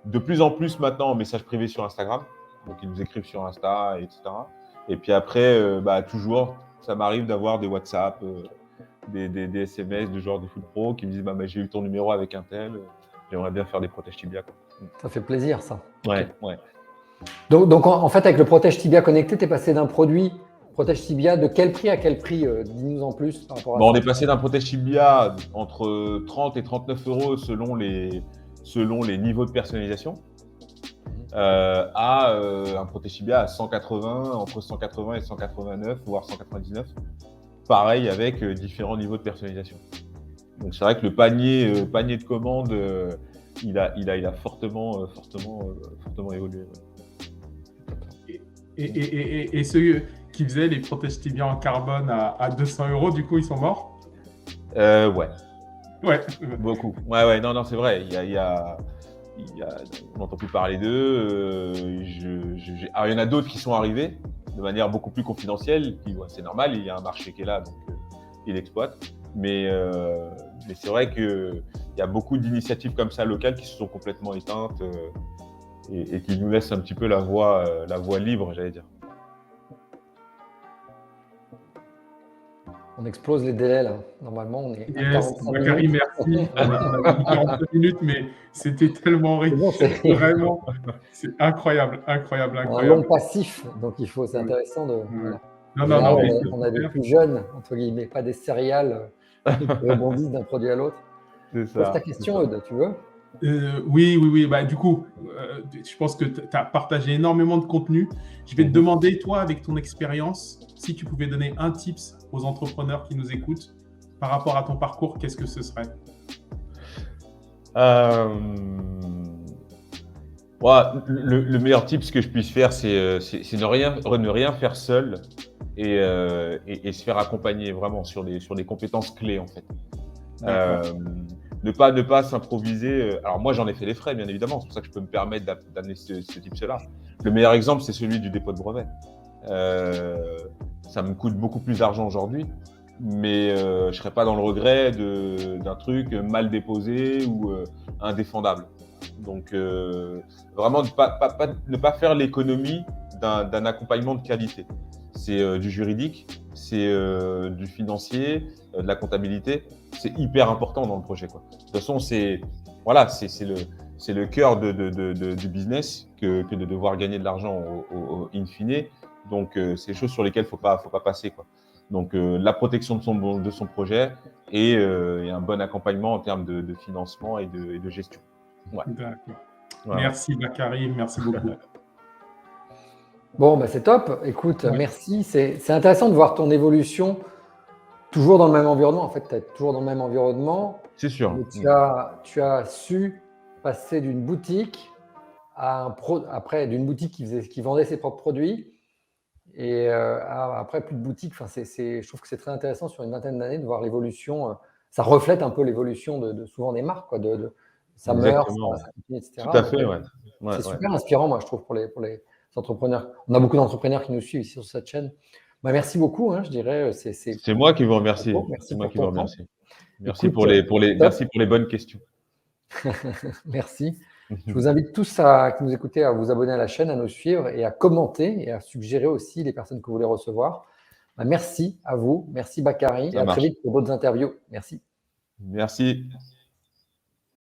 de plus en plus maintenant en message privé sur Instagram. Donc ils nous écrivent sur Insta, etc. Et puis après, toujours, ça m'arrive d'avoir des WhatsApp, des SMS de joueurs de foot pro qui me disent j'ai eu ton numéro avec un tel, j'aimerais bien faire des protèges tibia. Ça fait plaisir, ça. Ouais. Donc en fait, avec le protège tibia connecté, tu es passé d'un produit protège tibia de quel prix à quel prix? Dis-nous en plus par rapport à ça. On est passé d'un protège tibia entre 30 et 39 € selon les niveaux de personnalisation. À un protège tibia à 180, entre 180 et 189, voire 199. Pareil avec différents niveaux de personnalisation. Donc c'est vrai que le panier de commandes, il a fortement évolué. Ouais. Et ceux qui faisaient les protèges tibias en carbone à 200 €, du coup, ils sont morts? Ouais, Ouais. beaucoup. Ouais, non, c'est vrai. On n'entend plus parler d'eux. Alors, il y en a d'autres qui sont arrivés de manière beaucoup plus confidentielle. C'est normal, il y a un marché qui est là, donc il exploite. Mais c'est vrai qu'il y a beaucoup d'initiatives comme ça locales qui se sont complètement éteintes et qui nous laissent un petit peu la voie libre, j'allais dire. On explose les délais là. Normalement, on est à Yes, 45 Bakary, minutes. merci. On a dit 45 minutes, mais c'était tellement riche. C'est bon, c'est Vraiment, c'est incroyable. un long passif, donc c'est Ouais. intéressant de. Ouais. Voilà. Non, En non, général, mais on a des super. plus jeunes, entre guillemets, pas des céréales qui rebondissent d'un produit à l'autre. C'est Pose ça. ta question, Eudes, tu veux? Oui. Bah, du coup, je pense que tu as partagé énormément de contenu. Je vais te demander, toi, avec ton expérience, si tu pouvais donner un tips aux entrepreneurs qui nous écoutent par rapport à ton parcours, qu'est-ce que ce serait? Le meilleur tip que je puisse faire, c'est ne rien faire seul et se faire accompagner vraiment sur des compétences clés, en fait. Ne pas s'improviser. Alors moi, j'en ai fait les frais, bien évidemment. C'est pour ça que je peux me permettre d'amener ce tips-là. Le meilleur exemple, c'est celui du dépôt de brevet. Ça me coûte beaucoup plus d'argent aujourd'hui, mais je ne serais pas dans le regret d'un truc mal déposé ou indéfendable. Donc, vraiment, ne pas faire l'économie d'un accompagnement de qualité. C'est du juridique, c'est du financier, de la comptabilité. C'est hyper important dans le projet, quoi. De toute façon, c'est le cœur du business que de devoir gagner de l'argent in fine. Donc, c'est des choses sur lesquelles faut pas passer, quoi. Donc, la protection de son projet et un bon accompagnement en termes de financement et de gestion. Ouais. D'accord. Voilà. Merci, Bakary. Merci beaucoup. Bon, bah, c'est top. Écoute, Ouais. merci. C'est intéressant de voir ton évolution toujours dans le même environnement. En fait, tu es toujours dans le même environnement. C'est sûr. Mais tu as su passer d'une boutique à après d'une boutique qui vendait ses propres produits et après plus de boutique. Enfin, je trouve que c'est très intéressant sur une vingtaine d'années de voir l'évolution. Ça reflète un peu l'évolution de souvent des marques, quoi, ça meurt, ça continue, etc. Tout à fait, Donc, ouais. c'est super inspirant, moi, je trouve, pour les entrepreneurs. On a beaucoup d'entrepreneurs qui nous suivent ici sur cette chaîne. Bah, merci beaucoup, hein, je dirais. C'est moi qui vous remercie. Merci C'est moi pour qui vous ton temps. remercie. Merci Écoute, merci pour les bonnes questions. Merci. Je vous invite tous qui nous écoutez à vous abonner à la chaîne, à nous suivre et à commenter et à suggérer aussi les personnes que vous voulez recevoir. Bah, merci à vous. Merci Bakary. Et à très vite pour d'autres interviews. Merci. Merci.